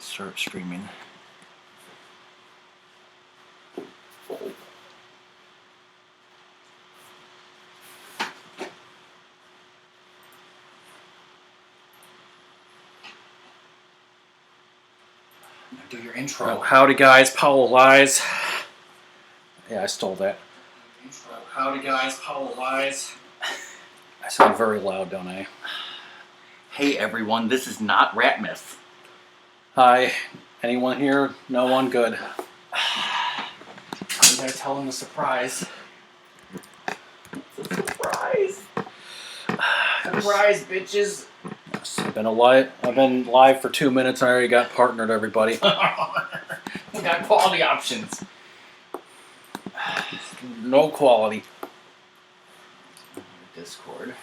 Start streaming. Do your intro. Howdy guys, Powell lies. Yeah, I stole that. Intro. Howdy guys, Powell lies. I sound very loud, don't I? Hey everyone, this is not Ratmus. Hi. Anyone here? No one? Good. We gotta tell them the surprise. It's a surprise. Surprise, bitches. I've been live for 2 minutes. I already got partnered, everybody. We got quality options. No quality. Discord.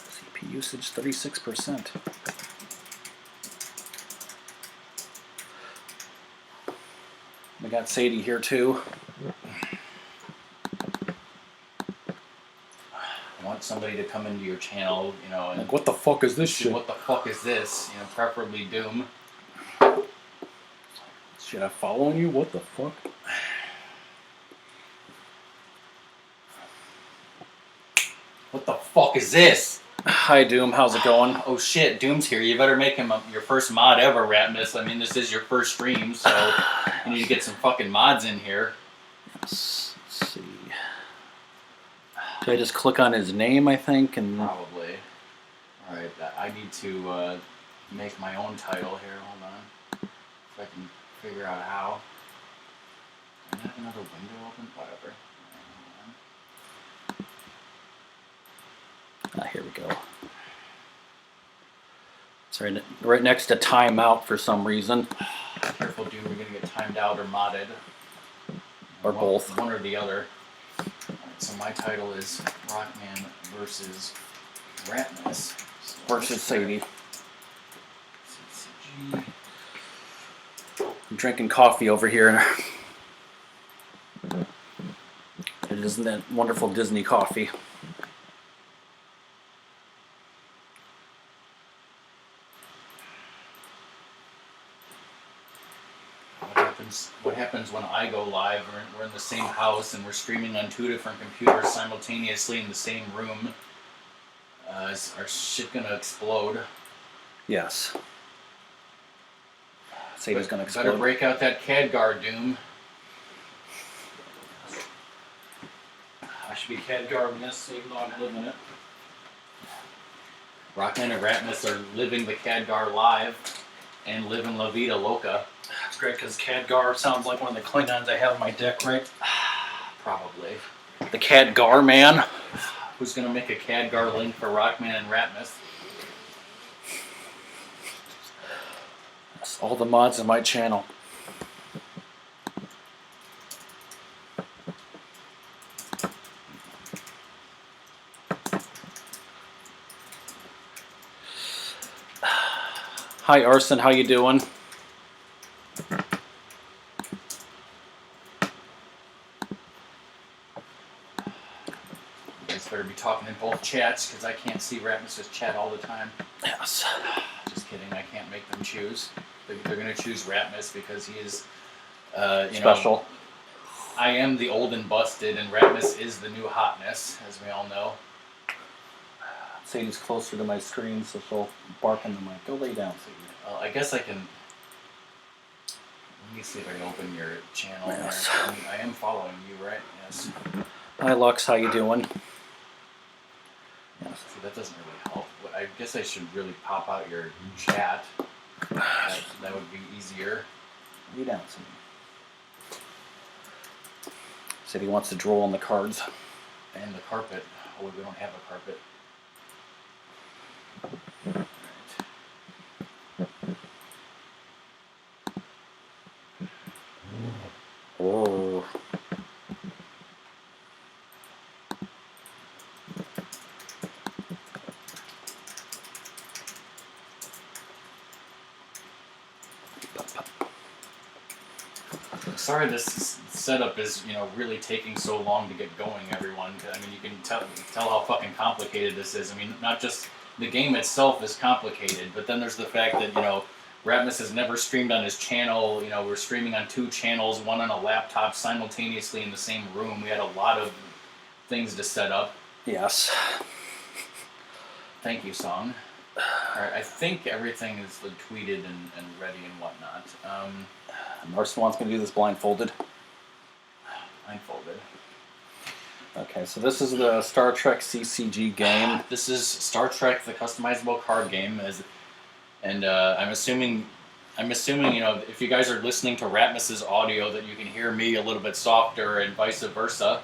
CP usage 36%. We got Sadie here too. I want somebody to come into your channel, you know, and Like, what the fuck is this shit? what the fuck is this? You know, preferably Doom. Should I follow you? What the fuck? What the fuck is this? Hi Doom, how's it going? Oh shit, Doom's here. You better make him your first mod ever, Ratmus. I mean, this is your first stream, so you need to get some fucking mods in here. Let's see. Do I just click on his name, I think, and Probably. Alright, I need to make my own title here. Hold on. If I can figure out how. Do I have another window open? Whatever. here we go. It's right next to timeout for some reason. Careful, Doom, you're gonna get timed out or modded. Or both. One or the other. Alright, so my title is RockMan versus Ratmus. Versus Sadie. CCG. I'm drinking coffee over here. It isn't that wonderful Disney coffee. What happens when I go live? We're in the same house and we're streaming on 2 different computers simultaneously in the same room. Is our shit gonna explode? Yes. Sadie's gonna explode. Better break out that Khadgar, Doom. I should be Khadgar in this, even though I'm living it. RockMan and Ratmus are living the Khadgar live and living La Vida Loca. That's great, because Khadgar sounds like one of the Klingons I have on my deck, right? Probably. The Khadgar man. Who's gonna make a Khadgar link for RockMan and Ratmus? That's all the mods in my channel. Hi Arson, how you doing? You guys better be talking in both chats because I can't see Ratmus's chat all the time. Yes. Just kidding, I can't make them choose. They're going to choose Ratmus because he is, Special. I am the old and busted, and Ratmus is the new hotness, as we all know. Sadie's closer to my screen, so she'll bark in the mic. Go lay down, Sadie. I guess I can. Let me see if I can open your channel. Yes. There. I am following you, right? Yes. Hi Lux, how you doing? Yes. See, that doesn't really help. But I guess I should really pop out your chat. That would be easier. Lay down, Sadie. Sadie wants to drool on the cards. And the carpet. Oh, we don't have a carpet. Oh. sorry this setup is, really taking so long to get going, everyone. I mean, you can tell how fucking complicated this is. I mean, not just the game itself is complicated, but then there's the fact that, Ratmus has never streamed on his channel. We're streaming on 2 channels, one on a laptop simultaneously in the same room. We had a lot of things to set up. Yes. Thank you, Song. Alright, I think everything is tweeted and ready and whatnot. Marston wants me to do this blindfolded. Blindfolded. Okay, so this is the Star Trek CCG game. This is Star Trek, the customizable card game, and I'm assuming, if you guys are listening to Ratmus's audio, that you can hear me a little bit softer, and vice versa,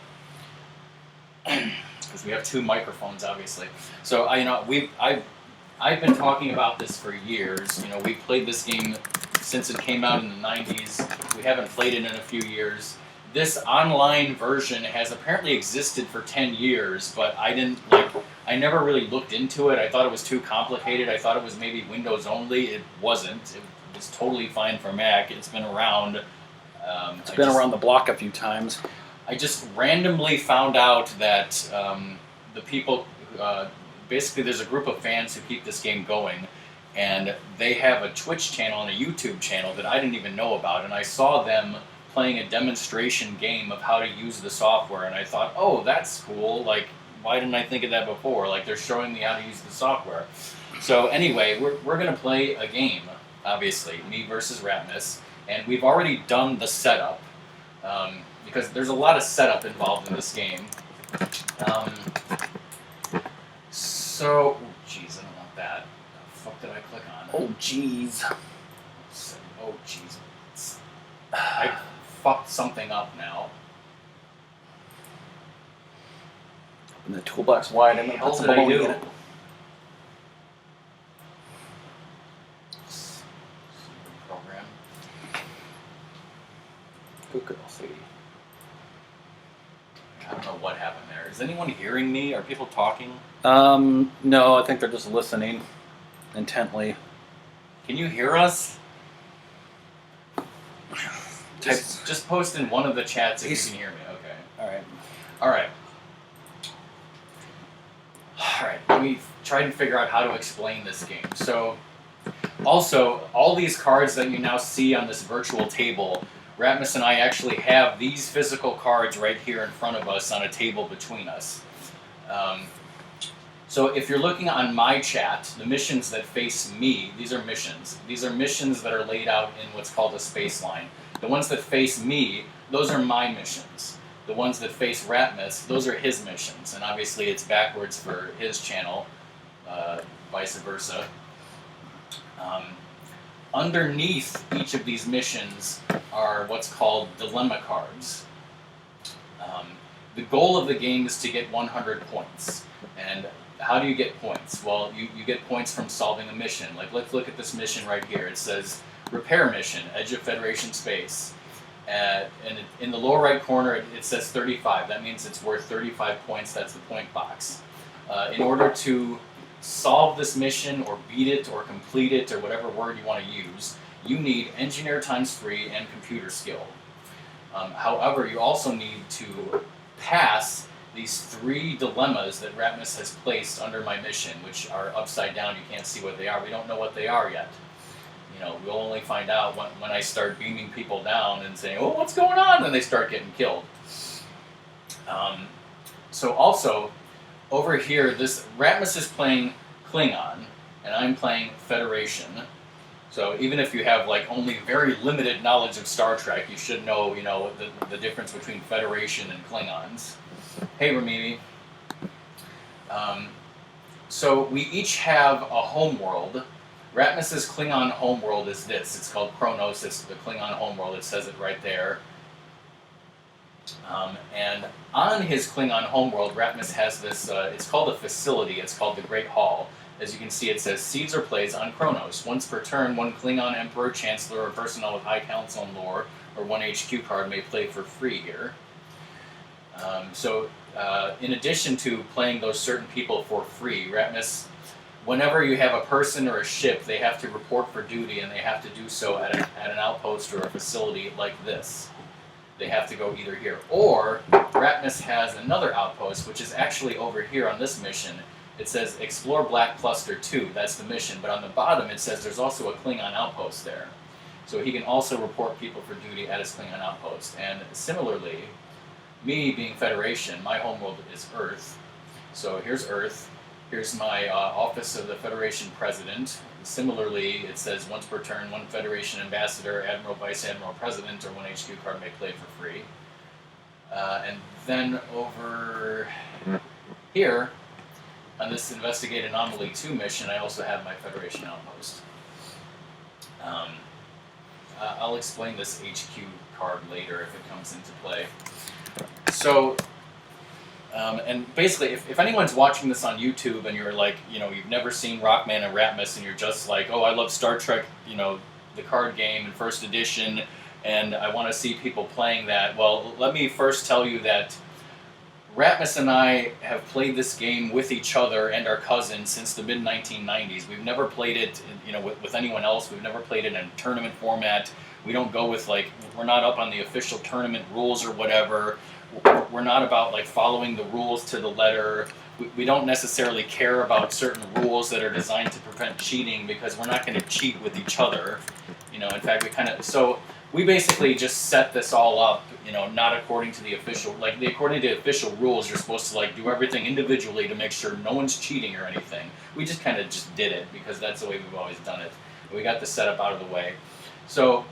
because we have 2 microphones, obviously. So I've been talking about this for years. We played this game since it came out in the 90s. We haven't played it in a few years. This online version has apparently existed for 10 years, but I never really looked into it. I thought it was too complicated. I thought it was maybe Windows only. It wasn't. It was totally fine for Mac. It's been around. It's been around the block a few times. I just randomly found out that the people, basically there's a group of fans who keep this game going, and they have a Twitch channel and a YouTube channel that I didn't even know about, and I saw them playing a demonstration game of how to use the software, and I thought, oh, that's cool, why didn't I think of that before? They're showing me how to use the software. So anyway, we're going to play a game, obviously, me versus Ratmus, and we've already done the setup, because there's a lot of setup involved in this game. So, jeez, I don't want that. The fuck did I click on? Oh, jeez. Oh, jeez. I fucked something up now. Open the toolbox wide. I'm going to put some baloney in it. Program. Who could I see? I don't know what happened there. Is anyone hearing me? Are people talking? No, I think they're just listening intently. Can you hear us? Just post in one of the chats if you can hear me. Okay. Alright. Let me try and figure out how to explain this game. So, also, all these cards that you now see on this virtual table, Ratmus and I actually have these physical cards right here in front of us on a table between us. So if you're looking on my chat, the missions that face me, these are missions. These are missions that are laid out in what's called a space line. The ones that face me, those are my missions. The ones that face Ratmus, those are his missions. And obviously it's backwards for his channel, vice versa. Underneath each of these missions are what's called dilemma cards. The goal of the game is to get 100 points. And how do you get points? Well, you get points from solving a mission. Let's look at this mission right here. It says, repair mission, edge of Federation space. And in the lower right corner, it says 35. That means it's worth 35 points. That's the point box. In order to solve this mission or beat it or complete it or whatever word you want to use, you need engineer ×3 and computer skill. However, you also need to pass these 3 dilemmas that Ratmus has placed under my mission, which are upside down. You can't see what they are. We don't know what they are yet. We'll only find out when I start beaming people down and saying, oh, what's going on? Then they start getting killed. So also, over here, Ratmus is playing Klingon, and I'm playing Federation. So even if you have only very limited knowledge of Star Trek, you should know, the difference between Federation and Klingons. Hey, Ramimi. So we each have a homeworld. Ratmus's Klingon homeworld is this. It's called Kronos. It's the Klingon homeworld. It says it right there. And on his Klingon homeworld, Ratmus has this, it's called a facility. It's called the Great Hall. As you can see, it says, seeds or plays on Kronos. Once per turn, 1 Klingon Emperor, Chancellor, or personnel with High Council and lore, or 1 HQ card may play for free here. In addition to playing those certain people for free, Ratmus, whenever you have a person or a ship, they have to report for duty, and they have to do so at an outpost or a facility like this. they have to go either here. Or Ratmus has another outpost, which is actually over here on this mission. It says Explore Black Cluster 2, that's the mission, but on the bottom it says there's also a Klingon outpost there. So he can also report people for duty at his Klingon outpost. And similarly, me being Federation, my homeworld is Earth. So here's Earth. Here's my Office of the Federation President. Similarly, it says once per turn, one Federation Ambassador, Admiral, Vice Admiral, President, or one HQ card may play for free. And then over here, on this Investigate Anomaly 2 mission, I also have my Federation outpost. I'll explain this HQ card later if it comes into play. So, and basically, if anyone's watching this on YouTube and you're like, you've never seen RockMan and Ratmus and you're just like, oh, I love Star Trek, the card game in first edition, and I want to see people playing that, well, let me first tell you that Ratmus and I have played this game with each other and our cousins since the mid-1990s. We've never played it, with anyone else. We've never played it in a tournament format. We don't go with, we're not up on the official tournament rules or whatever. We're not about, following the rules to the letter. We don't necessarily care about certain rules that are designed to prevent cheating because we're not going to cheat with each other. In fact, we basically just set this all up, not according to the official, according to the official rules, you're supposed to do everything individually to make sure no one's cheating or anything. We just kind of just did it because that's the way we've always done it. We got the setup out of the way. So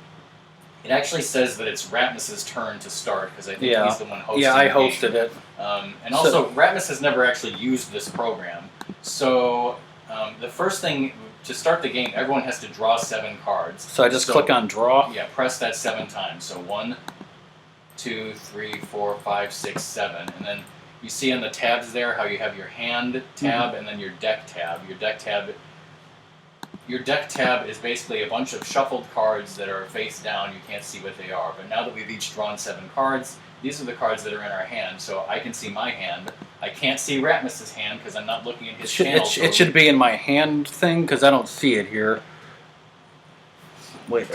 it actually says that it's Ratmus's turn to start because I think he's the one hosting. Yeah, I hosted it. And also, Ratmus has never actually used this program. So the first thing, to start the game, everyone has to draw 7 cards. So I just click on draw? Yeah, press that 7 times. So 1, 2, 3, 4, 5, 6, 7. And then you see on the tabs there how you have your hand tab and then your deck tab. Your deck tab is basically a bunch of shuffled cards that are face down. You can't see what they are. But now that we've each drawn 7 cards, these are the cards that are in our hand. So I can see my hand. I can't see Ratmus's hand because I'm not looking at his channel. It should be in my hand thing because I don't see it here. Wait,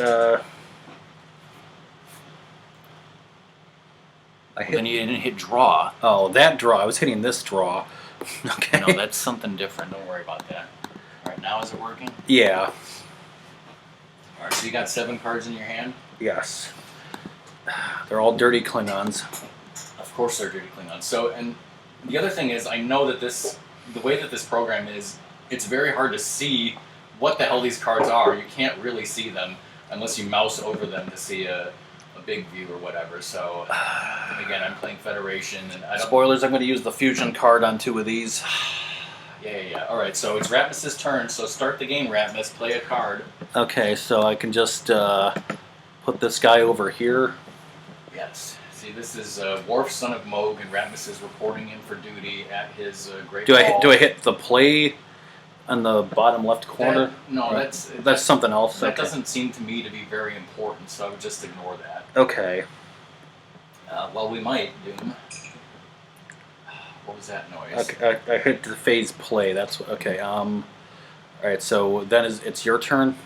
Then you didn't hit draw. Oh, that draw. I was hitting this draw. Okay. No, that's something different. Don't worry about that. All right, now is it working? Yeah. All right, so you got 7 cards in your hand? Yes. They're all dirty Klingons. Of course they're dirty Klingons. So, and the other thing is, I know that the way that this program is, it's very hard to see what the hell these cards are. You can't really see them unless you mouse over them to see a big view or whatever. So, again, I'm playing Federation, and I don't... Spoilers, I'm going to use the fusion card on 2 of these. Yeah. All right, so it's Ratmus's turn, so start the game, Ratmus. Play a card. Okay, so I can just put this guy over here. Yes. See, this is Worf, son of Moog, and Ratmus is reporting in for duty at his great Do hall. I hit the play on the bottom left corner? No, right. that's something else. That okay. doesn't seem to me to be very important, so I would just ignore that. Okay. Well, we might, Doom. What was that noise? Okay, I hit the phase play. That's okay. All right. So then it's your turn.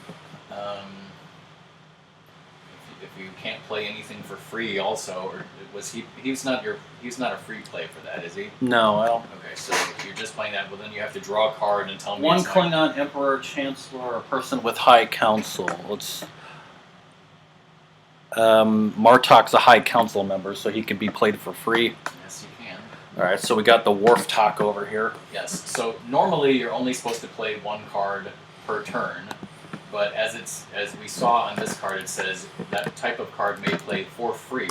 If you can't play anything for free, also, or was he's not a free play for that, is he? No. Well. Okay, so if you're just playing that, well then you have to draw a card and tell me. One Klingon Emperor, Chancellor, a person with High Council. Let's. Martok's a High Council member, so he can be played for free. Yes, you can. All right, so we got the Worf talk over here. Yes. So normally you're only supposed to play 1 card per turn, but as we saw on this card, it says that type of card may play for free.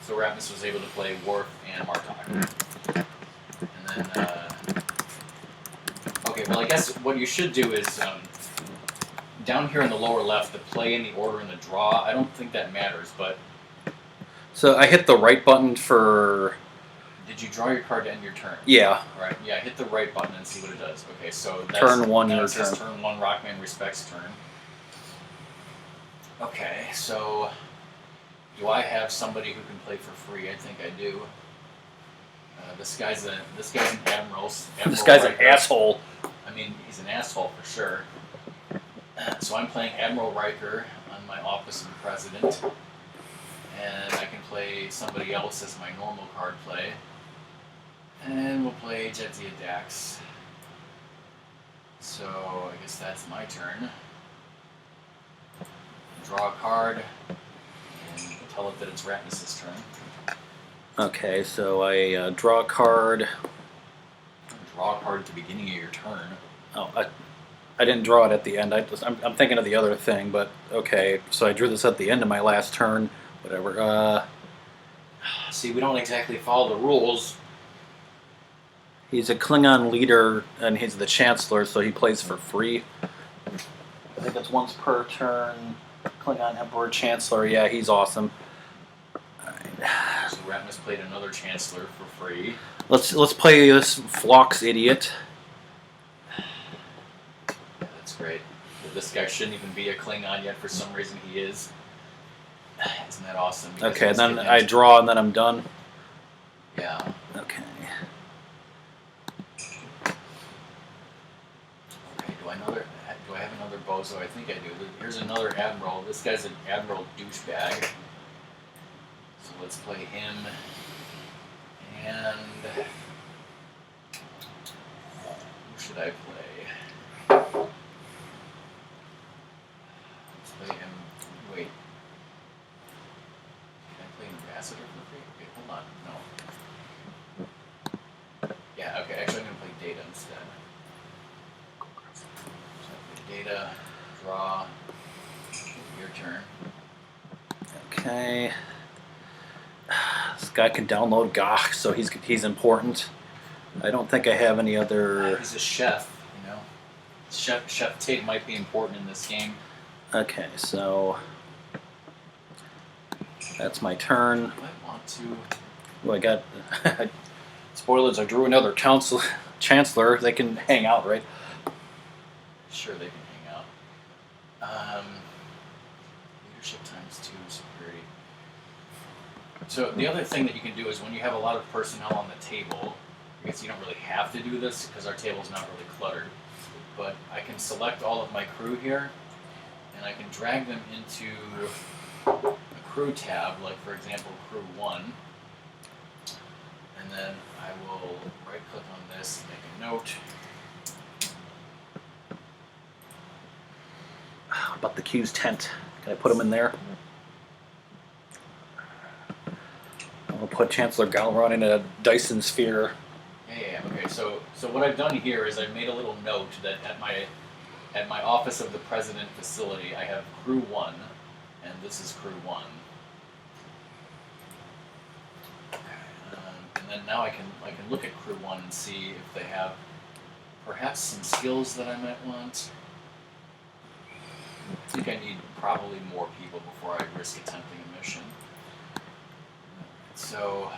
So Ratmus was able to play Worf and Martok. And then, okay. Well, I guess what you should do is down here in the lower left, the play in the order and the draw. I don't think that matters, but. So I hit the right button for. Did you draw your card to end your turn? Yeah. All right. Yeah, hit the right button and see what it does. Okay, so that's, turn 1, your that's his turn. turn 1. RockMan respects turn. Okay, so do I have somebody who can play for free? I think I do. This guy's an admiral. This guy's an Riker. asshole. I mean, he's an asshole for sure. So I'm playing Admiral Riker on my Office of the President. and I can play somebody else as my normal card play. And we'll play Jedzia Dax. So I guess that's my turn. Draw a card and tell it that it's Ratmus' turn. Okay, so I draw a card. Draw a card at the beginning of your turn. Oh, I didn't draw it at the end. I'm thinking of the other thing, but okay. So I drew this at the end of my last turn. Whatever. See, we don't exactly follow the rules. He's a Klingon leader, and he's the Chancellor, so he plays for free. I think it's once per turn. Klingon Emperor Chancellor. Yeah, he's awesome. So Ratmus played another Chancellor for free. Let's play this Phlox idiot. Yeah, that's great. This guy shouldn't even be a Klingon yet. For some reason, he is. Isn't that awesome? Because Okay, then I draw, and then I'm done. Yeah. Okay. Okay. Do I have another bozo? I think I do. Here's another admiral. This guy's an admiral douchebag. So let's play him. And who should I play? Let's play him. Wait. Can I play Ambassador for free? Okay, hold on. No. Yeah, okay, actually I'm going to play Data instead. So I play Data, draw, your turn. Okay. This guy can download Gach, so he's important. I don't think I have any other. He's a chef, you know. Chef Tig might be important in this game. Okay, so that's my turn. Do I want to? Oh, I got. Spoilers, I drew another Chancellor. They can hang out, right? Sure, they can hang out. Leadership ×2 security. So the other thing that you can do is when you have a lot of personnel on the table, I guess you don't really have to do this because our table's not really cluttered, but I can select all of my crew here, and I can drag them into a crew tab, like for example crew 1, and then I will right click on this and make a note. How about the Q's tent? Can I put him in there? I'm gonna put Chancellor Galron in a Dyson sphere. Yeah. Okay. So what I've done here is I've made a little note that at my office of the president facility I have crew 1, and this is crew 1. And then now I can look at crew 1 and see if they have perhaps some skills that I might want. I think I need probably more people before I risk attempting a mission. So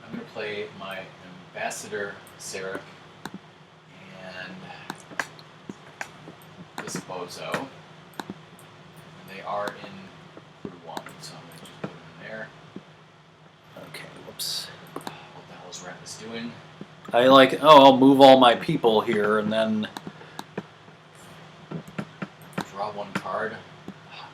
I'm going to play my Ambassador Sarek and this bozo. And they are in crew 1, so I'm going to just put them in there. Okay, whoops. What the hell is Ratmus doing? I'll move all my people here and then. Draw 1 card.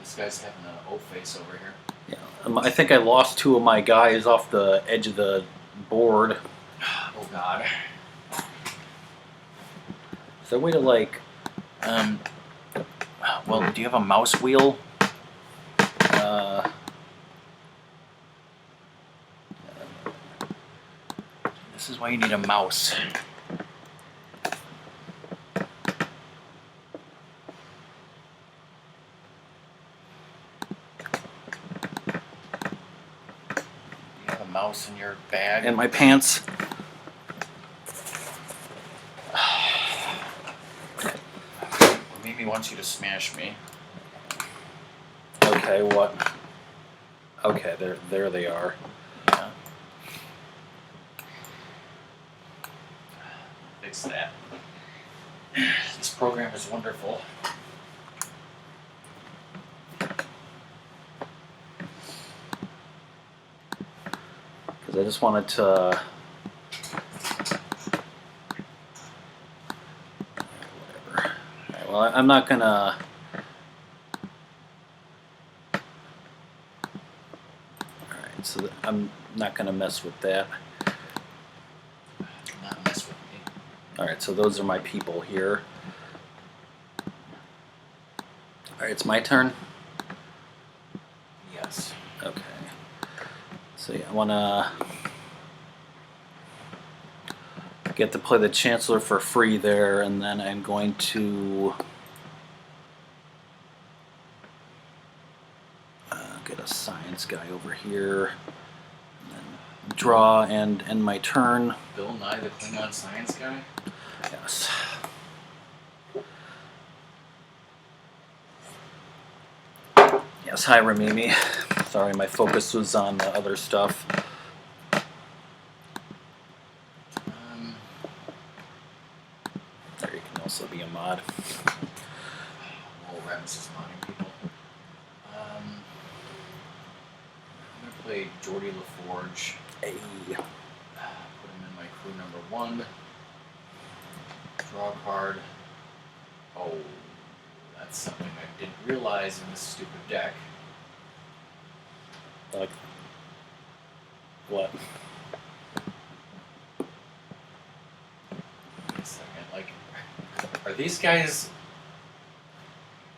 This guy's having an O-face over here. Yeah, I think I lost 2 of my guys off the edge of the board. Oh God. Is there a way to well, do you have a mouse wheel? This is why you need a mouse. You have a mouse in your bag? In my pants. Mimi wants you to smash me. Okay, what? Okay, there they are. Yeah. Fix that. This program is wonderful. Because I just wanted to. Whatever. Right, well, I'm not gonna. I'm not going to mess with that. Not mess with me. Alright, so those are my people here. Alright, it's my turn? Yes. Okay. So yeah, I want to get to play the Chancellor for free there, and then I'm going to get a science guy over here, and then draw and end my turn. Bill Nye, the Klingon science guy? Yes. Yes, hi Ramimi. Sorry, my focus was on the other stuff. There, you can also be a mod. Oh, Ratmus is modding people. I'm going to play Geordie LaForge. Hey. Put him in my crew number 1. Draw a card. Oh, that's something I didn't realize in this stupid deck. Like, what? Wait a second. Like, are these guys...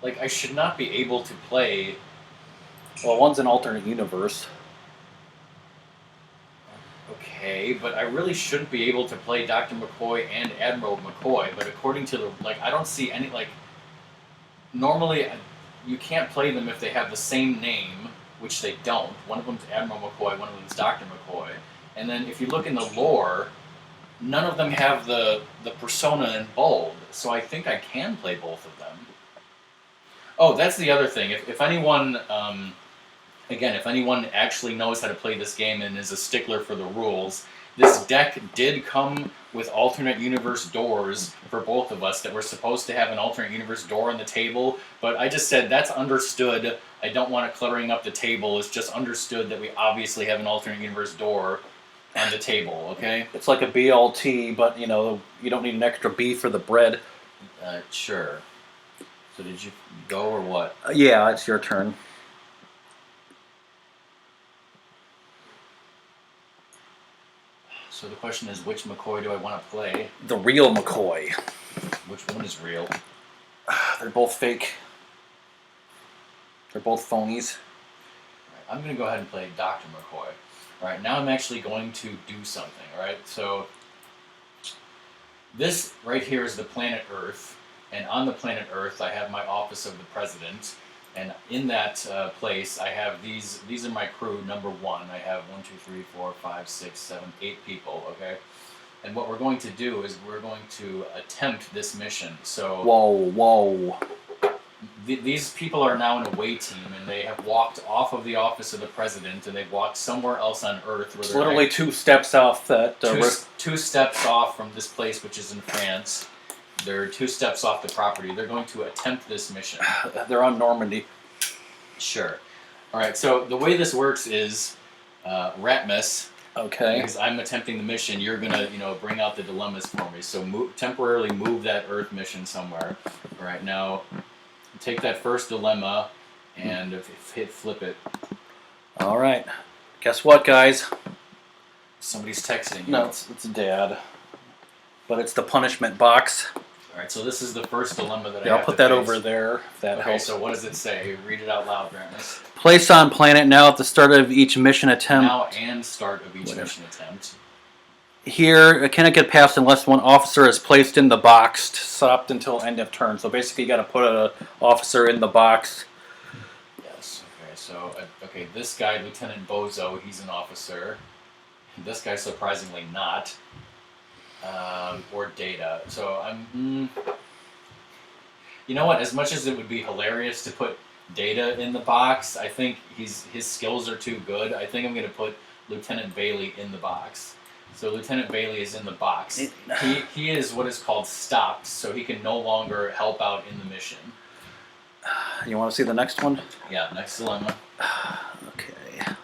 Like, I should not be able to play... Well, one's an alternate universe. Okay, but I really shouldn't be able to play Dr. McCoy and Admiral McCoy, but according to the... Like, I don't see any, like... Normally, you can't play them if they have the same name, which they don't. One of them's Admiral McCoy, one of them's Dr. McCoy. And then if you look in the lore, none of them have the persona in bold, so I think I can play both of them. Oh, that's the other thing. If anyone... Again, if anyone actually knows how to play this game and is a stickler for the rules, this deck did come with alternate universe doors for both of us that were supposed to have an alternate universe door on the table, but I just said that's understood. I don't want it cluttering up the table. It's just understood that we obviously have an alternate universe door on the table, okay? It's like a BLT, but, you know, you don't need an extra B for the bread. Sure. So did you go or what? Yeah, it's your turn. So the question is, which McCoy do I want to play? The real McCoy. Which one is real? They're both fake. They're both phonies. Right, I'm going to go ahead and play Dr. McCoy. Alright, now I'm actually going to do something, alright? So, this right here is the planet Earth, and on the planet Earth I have my Office of the President, and in that place I have these are my crew, number 1. I have 1, 2, 3, 4, 5, 6, 7, 8 people, okay? And what we're going to do is we're going to attempt this mission. So Whoa. these people are now in a away team, and they have walked off of the Office of the President, and they've walked somewhere else on Earth. Where It's literally 2 steps off that... two steps off from this place, which is in France. They're 2 steps off the property. They're going to attempt this mission. They're on Normandy. Sure. Alright, so the way this works is Ratmus... Okay. Because I'm attempting the mission, you're gonna, bring out the dilemmas for me. So temporarily move that Earth mission somewhere. All right, now take that first dilemma and flip it. All right. Guess what, guys? Somebody's texting you. No, it's Dad. But it's the punishment box. All right, so this is the first dilemma that I Yeah, I'll have put to that face. over there. If that Okay, helps. so what does it say? Read it out loud, Ratmus. Place on planet now at the start of each mission attempt. Now and start of each mission attempt. Here, it cannot get passed unless one officer is placed in the box, stopped until end of turn. So basically, you got to put an officer in the box. Yes. Okay. So this guy, Lieutenant Bozo, he's an officer. This guy, surprisingly, not. Or Data. So I'm. You know what? As much as it would be hilarious to put Data in the box, I think his skills are too good. I think I'm going to put Lieutenant Bailey in the box. So Lieutenant Bailey is in the box. He is what is called stopped, so he can no longer help out in the mission. You want to see the next one? Yeah, next dilemma. Okay.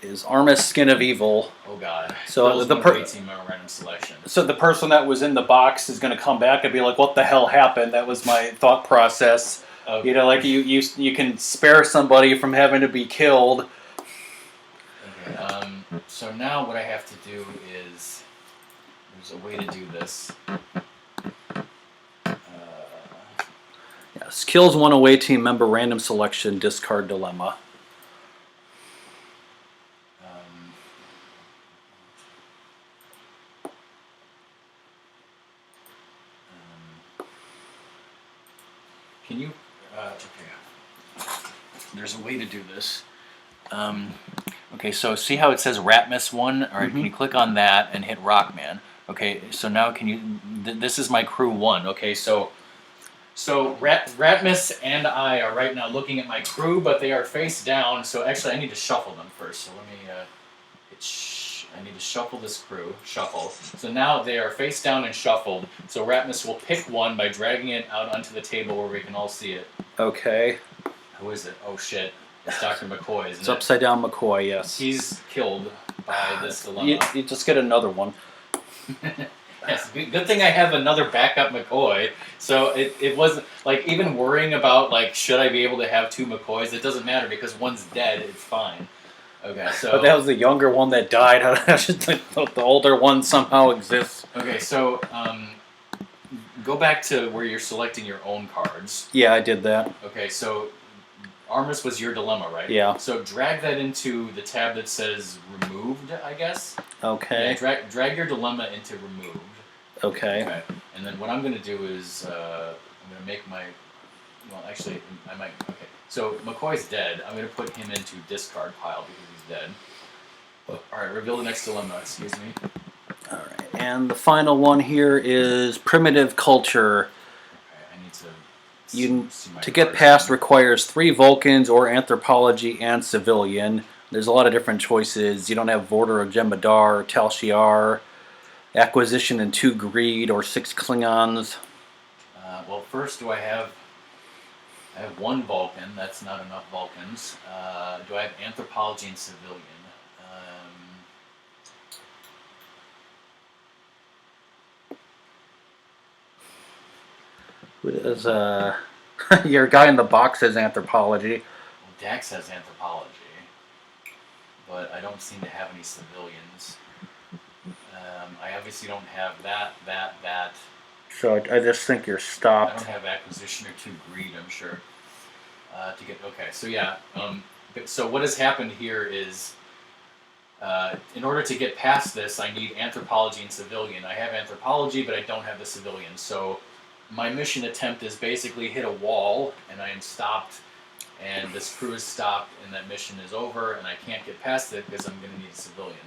Is Armis Skin of Evil. Oh god. So the 18 random selection. So the person that was in the box is going to come back and be like, "What the hell happened?" That was my thought process. Okay. Like you can spare somebody from having to be killed. So now what I have to do is, there's a way to do this. Yeah, skills 1 away team member random selection discard dilemma. Can you, okay, there's a way to do this. Okay, so see how it says Ratmus 1? All right, can you click on that and hit RockMan? Okay, so now can you, this is my crew 1, okay, so Ratmus and I are right now looking at my crew, but they are face down, so actually I need to shuffle them first, so let me, I need to shuffle this crew, shuffle. So now they are face down and shuffled, so Ratmus will pick one by dragging it out onto the table where we can all see it. Okay. Who is it? Oh shit, it's Dr. McCoy, isn't it? It's upside down McCoy, yes. He's killed by this dilemma. You just get another one. Yes, good thing I have another backup McCoy. So it wasn't, like, even worrying about, like, should I be able to have 2 McCoys? It doesn't matter because one's dead, it's fine. Okay, so... But that was the younger one that died. The older one somehow exists. Okay, so, go back to where you're selecting your own cards. Yeah, I did that. Okay, so Armus was your dilemma, right? Yeah. So drag that into the tab that says removed, I guess. Okay. Yeah, drag your dilemma into removed. Okay. Okay. And then what I'm going to do is I'm going to make my... Well, actually, I might... Okay. So McCoy's dead. I'm going to put him into discard pile because he's dead. Alright, reveal the next dilemma. Excuse me. Alright, and the final one here is primitive culture. Okay, I need to... To get past requires 3 Vulcans or anthropology and civilian. There's a lot of different choices. You don't have Vorder or Jemadar, Tal Shiar, acquisition and 2 greed, or 6 Klingons. Well, first, do I have 1 Vulcan. That's not enough Vulcans. Do I have anthropology and civilian? Is your guy in the box says anthropology. Well, Dax has anthropology, but I don't seem to have any civilians. I obviously don't have that. So I just think you're I stopped. don't have acquisition or 2 greed, I'm sure. To get okay, so yeah. So what has happened here is, in order to get past this, I need anthropology and civilian. I have anthropology, but I don't have the civilian. So my mission attempt is basically hit a wall, and I am stopped, and this crew is stopped, and that mission is over, and I can't get past it because I'm going to need a civilian.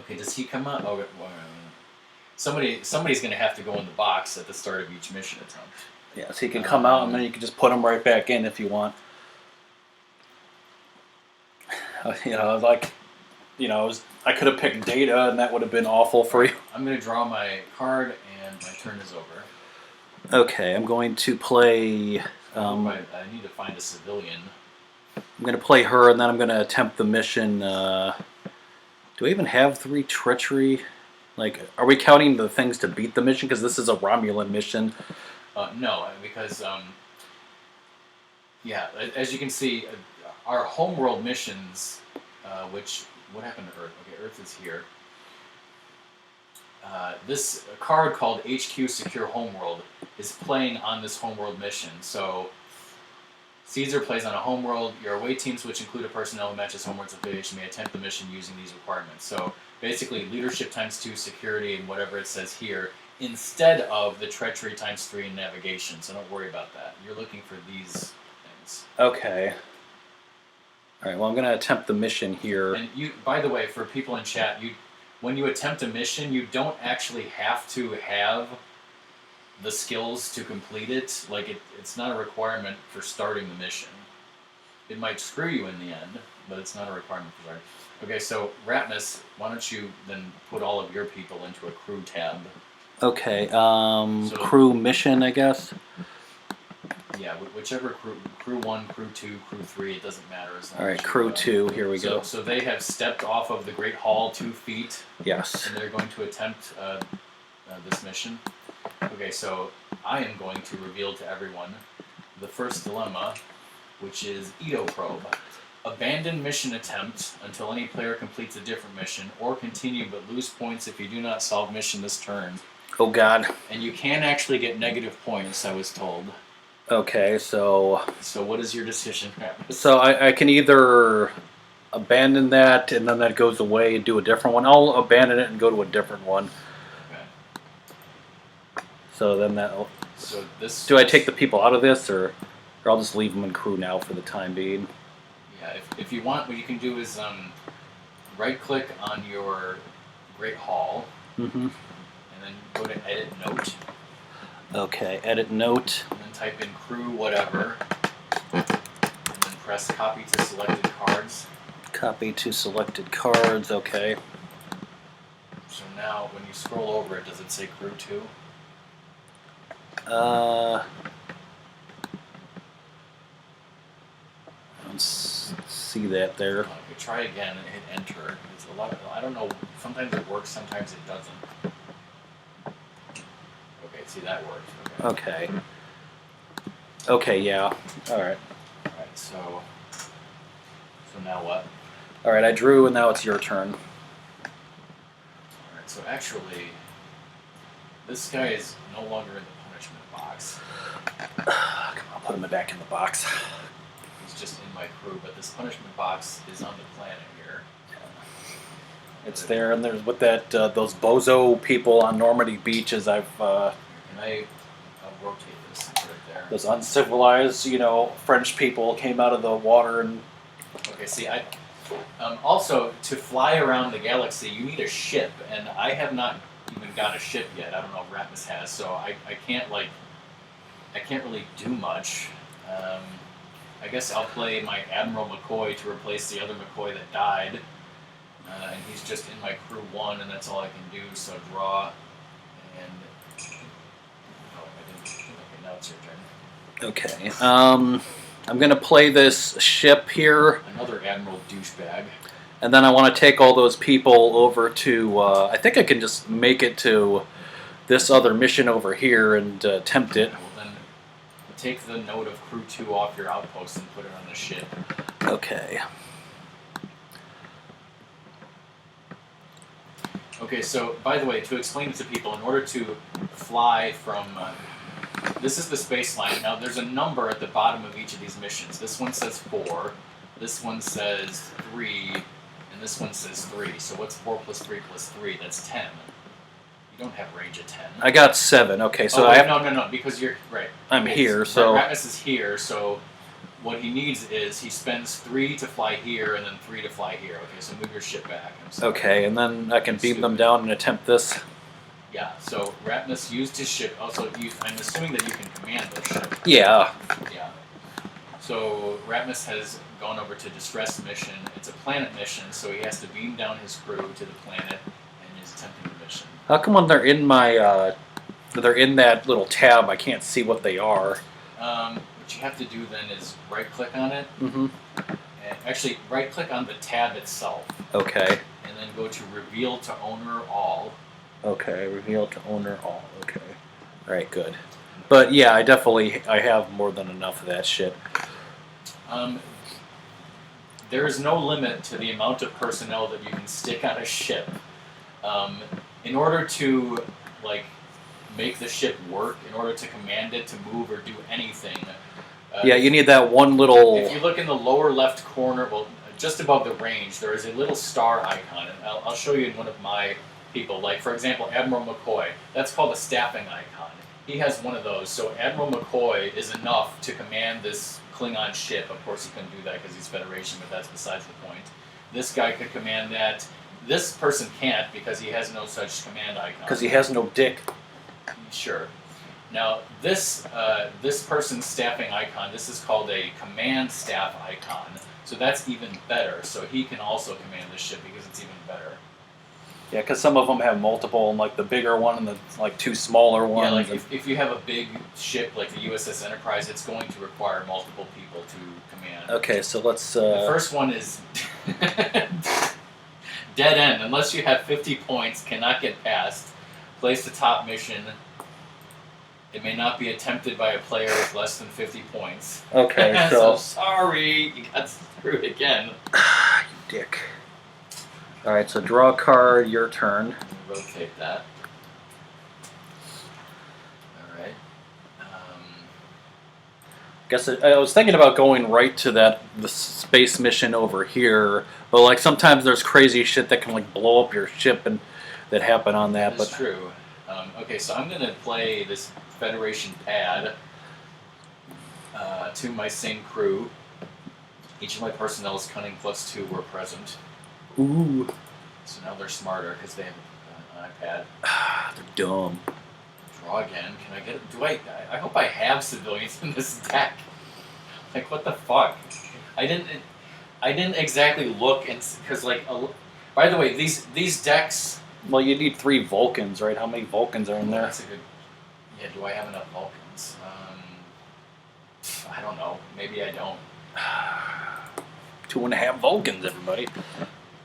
Okay, does he come up? Oh, well, somebody's going to have to go in the box at the start of each mission attempt. Yeah, so you can come out, and then you can just put them right back in if you want. I could have picked Data, and that would have been awful for you. I'm going to draw my card, and my turn is over. Okay, I'm going to play... I need to find a civilian. I'm going to play her, and then I'm going to attempt the mission. Do I even have 3 treachery? Like, are we counting the things to beat the mission? Because this is a Romulan mission. No, because, yeah, as you can see, our homeworld missions, what happened to Earth? Okay, Earth is here. This card called HQ Secure Homeworld is playing on this homeworld mission. So, Caesar plays on a homeworld. Your away teams, which include a personnel who matches homeworld's affiliation, may attempt the mission using these requirements. So, basically, leadership times 2, security, and whatever it says here, instead of the treachery times 3 in navigation. So don't worry about that. You're looking for these things. Okay. All right. Well, I'm going to attempt the mission here. And you, by the way, for people in chat, when you attempt a mission, you don't actually have to have the skills to complete it. Like it's not a requirement for starting the mission. It might screw you in the end, but it's not a requirement for starting. Okay, so Ratmus, why don't you then put all of your people into a crew tab? Okay, crew mission, I guess. Yeah, whichever crew 1, crew 2, crew 3, it doesn't matter. All right, crew 2, here we go. So they have stepped off of the Great Hall 2 feet. Yes. And they're going to attempt this mission. Okay, so I am going to reveal to everyone the first dilemma, which is Edo Probe. Abandon mission attempt until any player completes a different mission, or continue but lose points if you do not solve mission this turn. Oh God. And you can actually get negative points, I was told. Okay, so what is your decision? so I can either abandon that and then that goes away and do a different one. I'll abandon it and go to a different one. Okay. So then that. So this. Do I take the people out of this, or I'll just leave them in crew now for the time being? Yeah, if you want, what you can do is right-click on your Great Hall, and then go to Edit Note. Okay, Edit Note. And then type in crew whatever, and then press Copy to selected cards. Copy to selected cards. Okay. So now, when you scroll over it, does it say crew 2? I don't see that there. Okay, try again and hit enter. It's a lot. I don't know. Sometimes it works. Sometimes it doesn't. Okay, see that works. Okay. Okay. Yeah. All right. All right. So now what? All right. I drew, and now it's your turn. All right. So actually, this guy is no longer in the punishment box. Come on, put him back in the box. He's just in my crew, but this punishment box is on the planet here. It's there, and there's with that those bozo people on Normandy Beach. As I'll rotate this right there. Those uncivilized, French people came out of the water and. Okay, see, also to fly around the galaxy, you need a ship, and I have not even got a ship yet. I don't know if Ratmus has, so I can't really do much. I guess I'll play my Admiral McCoy to replace the other McCoy that died, and he's just in my crew 1, and that's all I can do. So draw, and I didn't. Okay, now it's your turn. Okay. I'm gonna play this ship here. Another Admiral douchebag. And then I want to take all those people over to. I think I can just make it to this other mission over here and attempt it. Well, then take the note of crew 2 off your outpost and put it on the ship. Okay. Okay, so by the way, to explain it to people, in order to fly from. This is the space line. Now, there's a number at the bottom of each of these missions. This one says 4, this one says 3, and this one says 3. So what's 4 plus 3 plus 3? That's 10. You don't have range of 10. I got 7. Okay, so No, because you're right. I'm here, so Ratmus is here. So what he needs is he spends 3 to fly here and then 3 to fly here. Okay, so move your ship back. Okay, and then I can beam them down and attempt this. Yeah, so Ratmus used his ship. Also, I'm assuming that you can command this ship. Yeah. Yeah. So Ratmus has gone over to Distress Mission. It's a planet mission, so he has to beam down his crew to the planet and is attempting the mission. How come when they're in my, they're in that little tab, I can't see what they are? What you have to do then is right-click on it. Mm-hmm. And actually, right-click on the tab itself. Okay. And then go to Reveal to Owner All. Okay, reveal to owner all. Okay. Alright, good. But yeah, I have more than enough of that shit. There is no limit to the amount of personnel that you can stick on a ship. In order to, make the ship work, in order to command it to move or do anything... yeah, you need that one little... If you look in the lower left corner, just above the range, there is a little star icon, and I'll show you in one of my... people, for example, Admiral McCoy. That's called a staffing icon. He has one of those, so Admiral McCoy is enough to command this Klingon ship. Of course, he couldn't do that because he's Federation, but that's besides the point. This guy could command that. This person can't because he has no such command icon. Because he has no dick. Sure. Now, this person's staffing icon, this is called a command staff icon. So that's even better. So he can also command this ship because it's even better. Yeah, because some of them have multiple, and the bigger one and the 2 smaller ones. Yeah, if you have a big ship like the USS Enterprise, it's going to require multiple people to command. Okay, so let's... The first one is dead end. Unless you have 50 points, cannot get past. Place the top mission. It may not be attempted by a player with less than 50 points. Okay, So sorry, you got screwed again. You dick. Alright, so draw a card, your turn. Rotate that. Alright. Guess I was thinking about going right to the space mission over here, but like sometimes there's crazy shit that can like blow up your ship and that happen on that. That's true. Okay, so I'm gonna play this Federation pad to my same crew. Each of my personnel's cunning +2 were present. Ooh. So now they're smarter because they have an iPad. They're dumb. Draw again. Can I get it? I hope I have civilians in this deck. Like, what the fuck? I didn't exactly look and because like. By the way, these decks. Well, you need 3 Vulcans, right? How many Vulcans are in there? That's a good. Yeah. Do I have enough Vulcans? I don't know. Maybe I don't. 2.5 Vulcans, everybody.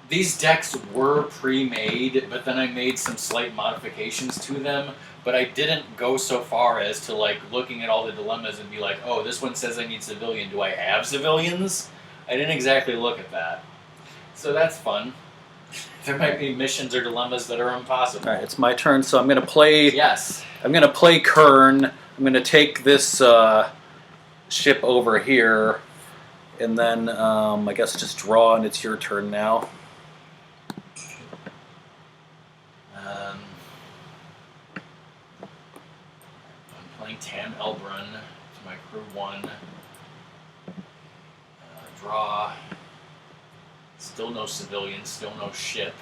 These decks were pre-made, but then I made some slight modifications to them. But I didn't go so far as to like looking at all the dilemmas and be like, oh, this one says I need civilian. Do I have civilians? I didn't exactly look at that. So that's fun. There might be missions or dilemmas that are impossible. All right, it's my turn, so I'm gonna play. Yes. I'm gonna play Kern. I'm gonna take this ship over here, and then I guess just draw, and it's your turn now. I'm playing Tam Elbrun to my crew 1. Draw. Still no civilians, still no ship.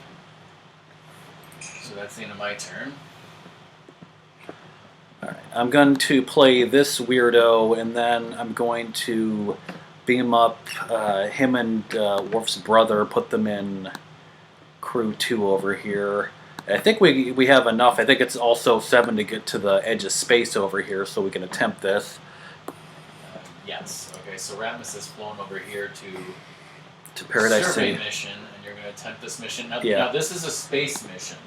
So that's the end of my turn. Alright, I'm going to play this weirdo, and then I'm going to beam up him and Worf's brother, put them in crew 2 over here. I think we have enough. I think it's also 7 to get to the edge of space over here, so we can attempt this. Yes. Okay, so Ratmus has flown over here to Paradise survey City mission, and you're going to attempt this mission. Now, Yeah. now, this is a space mission.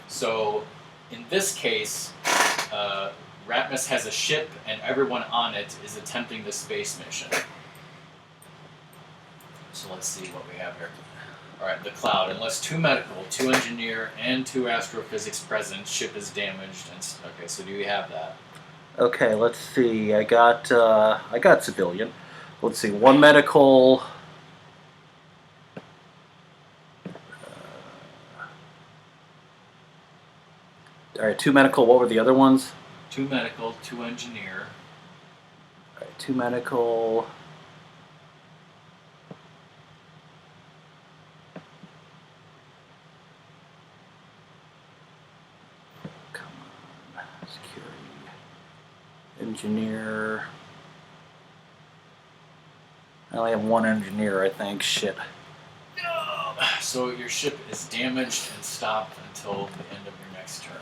So, in this case, Ratmus has a ship, and everyone on it is attempting the space mission. So let's see what we have here. Alright, the Cloud. Unless 2 medical, 2 engineer, and 2 astrophysics present, ship is damaged. Okay, so do you have that? Okay, let's see. I got civilian. Let's see. 1 medical. All right, 2 medical. What were the other ones? 2 medical, 2 engineer. All right, 2 medical. Come on, security. Engineer. I only have 1 engineer, I think. Shit. So your ship is damaged and stopped until the end of your next turn.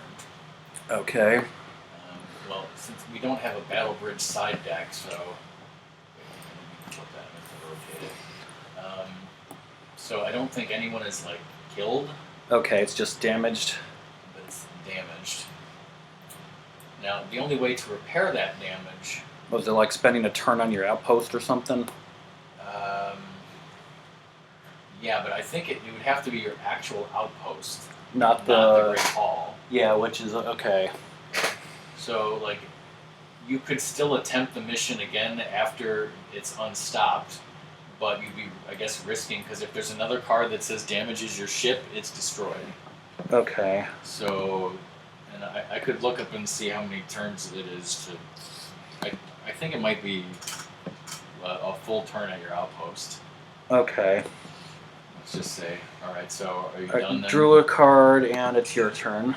Okay. Well, since we don't have a battle bridge side deck, so flip that and rotate it. So I don't think anyone is like killed. Okay, it's just damaged. But it's damaged. Now the only way to repair that damage. Was it like spending a turn on your outpost or something? Yeah, but I think it would have to be your actual outpost, Not the Great Hall. Yeah, which is okay. So, like, you could still attempt the mission again after it's unstopped, but you'd be, I guess, risking, because if there's another card that says damages your ship, it's destroyed. Okay. So, and I could look up and see how many turns it is to... I think it might be a full turn at your outpost. Okay. Let's just say. Alright, so are you I done then? drew a card, and it's your turn.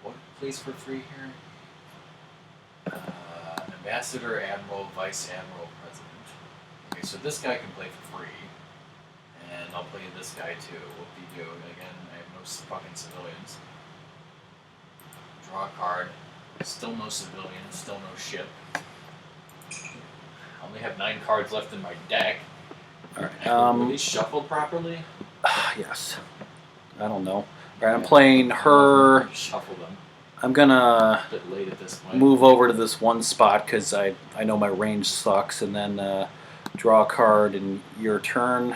What plays for free here? Ambassador, Admiral, Vice Admiral, President. Okay, so this guy can play for free. And I'll play this guy too. Whoop-de-doo. Again, I have no fucking civilians. Draw a card. Still no civilians, still no ship. I only have 9 cards left in my deck. All right. Were these shuffled properly? Yes. I don't know. All right, I'm playing her. Shuffle them. I'm gonna A bit late at this point. move over to this one spot because I know my range sucks, and then draw a card in your turn.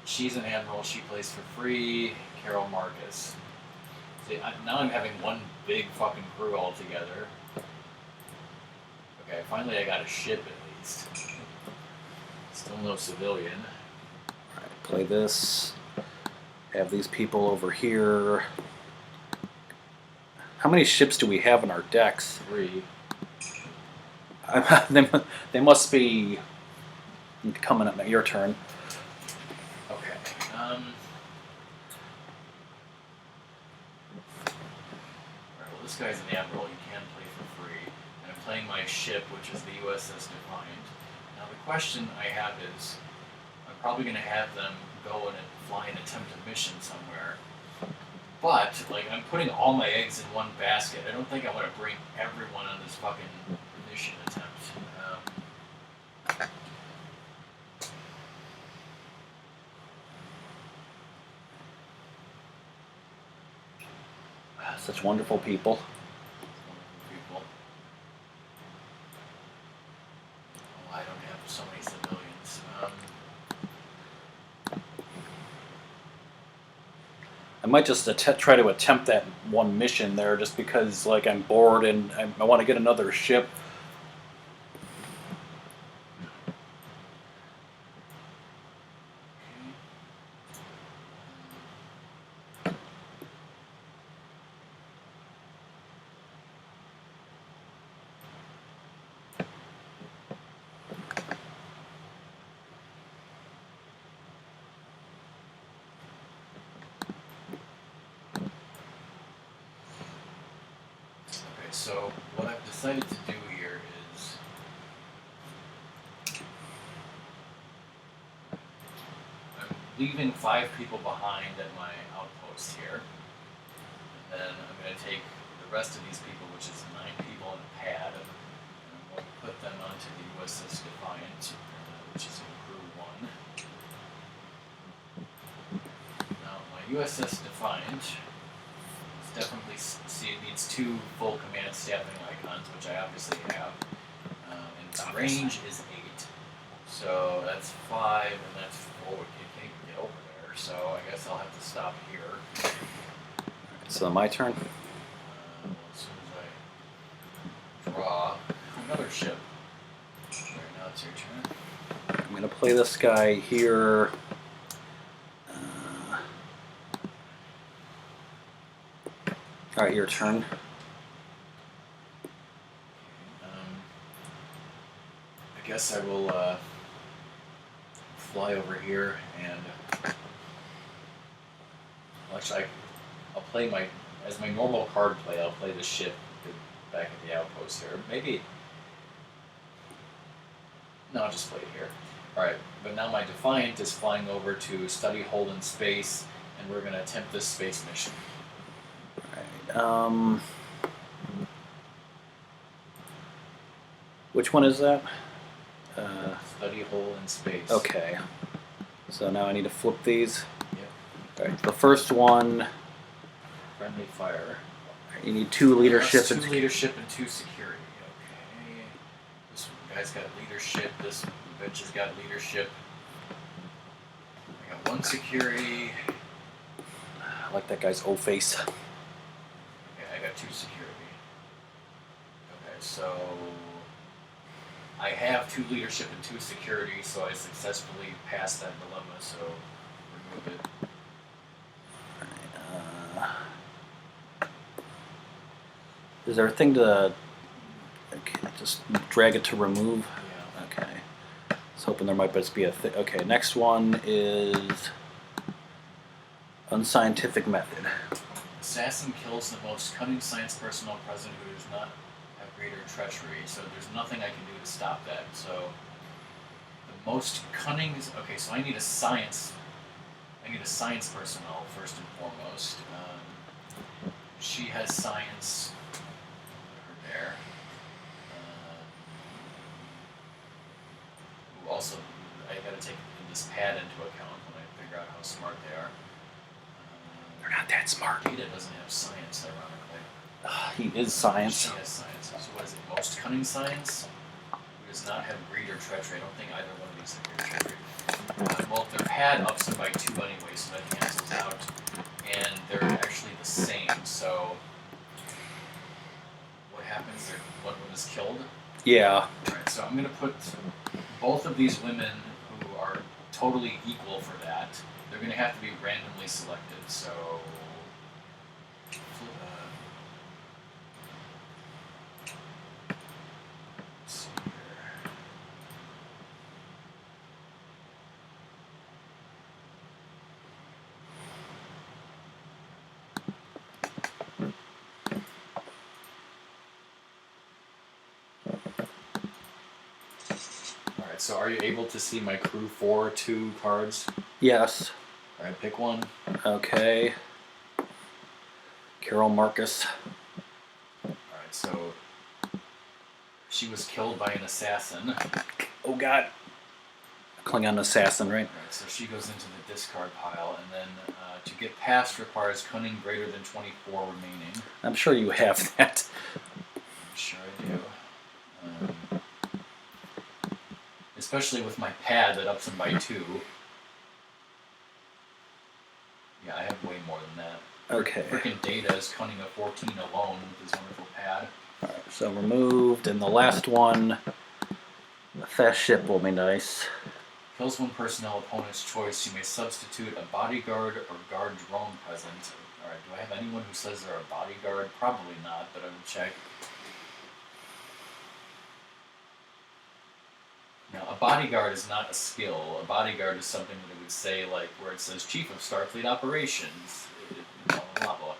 She's an admiral. She plays for free. Carol Marcus. See, now I'm having one big fucking crew all together. Okay, finally I got a ship at least. Still no civilian. Alright, play this. Have these people over here. How many ships do we have in our decks? 3. They must be coming up at your turn. Okay. Alright, well this guy's an admiral. He can play for free. And I'm playing my ship, which is the USS Defiant. Now the question I have is, I'm probably going to have them go and fly and attempt a mission somewhere. But, like, I'm putting all my eggs in one basket. I don't think I want to bring everyone on this fucking mission attempt. Such wonderful people. People. Oh, I don't have so many civilians. I might just try to attempt that one mission there just because like I'm bored and I want to get another ship. So what I've decided to do here is I'm leaving 5 people behind at my outpost here. And then I'm going to take the rest of these people, which is 9 people on a pad, and I'm going to put them onto the USS Defiant, which is in crew 1. Now my USS Defiant definitely see it needs 2 full command staffing icons, which I obviously have. And its range is 8. So that's 5, and that's 4. You can't even get over there. So I guess I'll have to stop here. So my turn. As soon as I draw another ship. Right, now it's your turn. I'm gonna play this guy here. All right, your turn. I guess I will fly over here and actually I'll play as my normal card play. I'll play the ship back at the outpost here. Maybe no, I'll just play it here. All right, but now my Defiant is flying over to study hold in space, and we're going to attempt this space mission. Which one is that? Study hole in space. Okay. So now I need to flip these. Yep. All right. The first one. Friendly fire. You need 2 leadership. 2 leadership and 2 security. Okay. This guy's got leadership. This bitch has got leadership. I got 1 security. I like that guy's O-face. Okay, I got 2 security. Okay, so I have 2 leadership and 2 security, so I successfully passed that dilemma, so remove it. Is there a thing to just drag it to remove? Yeah. Okay. I was hoping there might just be a thing. Okay, next one is unscientific method. Assassin kills the most cunning science personnel present who does not have greater treachery, so there's nothing I can do to stop that. So the most cunning is okay. So I need a science personnel first and foremost. She has science. Put her there. Also, I got to take this pad into account when I pick figure out how smart they are. They're not that smart. Data doesn't have science, ironically. He is science. She has science. So what is it? Most cunning science? Who does not have greed or treachery. I don't think either one of these have greed or treachery. Well, their pad ups them by 2 anyway, so that cancels out. And they're actually the same, so what happens if one woman is killed? Yeah. Alright, so I'm going to put both of these women who are totally equal for that. They're going to have to be randomly selected, so let's see here. Alright, so are you able to see my crew 4-2 cards? Yes. Alright, pick one. Okay. Carol Marcus. Alright, so she was killed by an assassin. Oh God. Klingon assassin, right? Alright, so she goes into the discard pile, and then to get past requires cunning greater than 24 remaining. I'm sure you have that. I'm sure I do. Especially with my pad that ups them by 2. Yeah, I have way more than that. Okay. Freaking Data is cunning a 14 alone with his wonderful pad. Alright, so removed, and the last one, a fast ship will be nice. Kills one personnel opponent's choice. You may substitute a bodyguard or guard drone present. Alright, do I have anyone who says they're a bodyguard? Probably not, but I will check. Now, a bodyguard is not a skill. A bodyguard is something that it would say, like, where it says Chief of Starfleet Operations, blah, blah, blah, blah.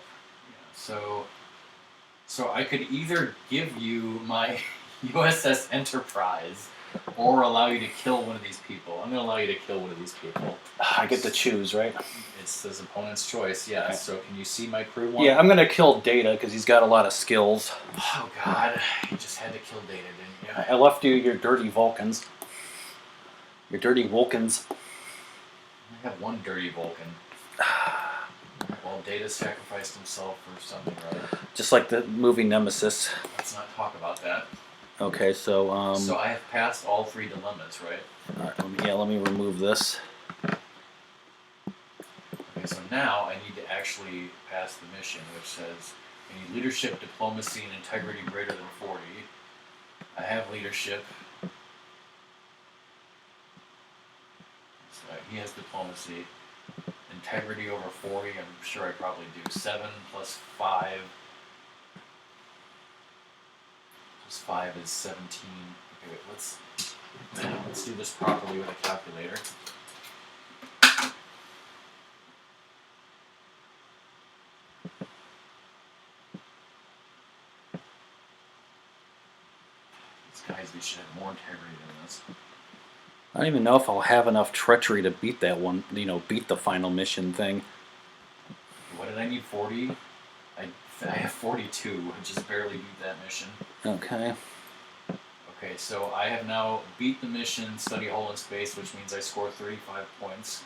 Yeah, so I could either give you my USS Enterprise or allow you to kill one of these people. I'm going to allow you to kill one of these people. I get to choose, right? It says opponent's choice, yeah. Okay. So can you see my crew one? Yeah, I'm going to kill Data because he's got a lot of skills. Oh, God. You just had to kill Data, didn't you? I left you your dirty Vulcans. Your dirty Vulcans. I have one dirty Vulcan. Well, Data sacrificed himself for something or other. Just like the movie Nemesis. Let's not talk about that. Okay, so So I have passed all 3 dilemmas, right? Alright, let me remove this. Okay, so now I need to actually pass the mission, which says I need leadership, diplomacy, and integrity greater than 40. I have leadership. So he has diplomacy. Integrity over 40, I'm sure I probably do. 7 plus 5. Plus 5 is 17. Okay, wait, let's do this properly with a calculator. These guys, we should have more integrity than this. I don't even know if I'll have enough treachery to beat that one, beat the final mission thing. What did I need? 40? I have 42. I just barely beat that mission. Okay. Okay, so I have now beat the mission, study hole in space, which means I score 35 points.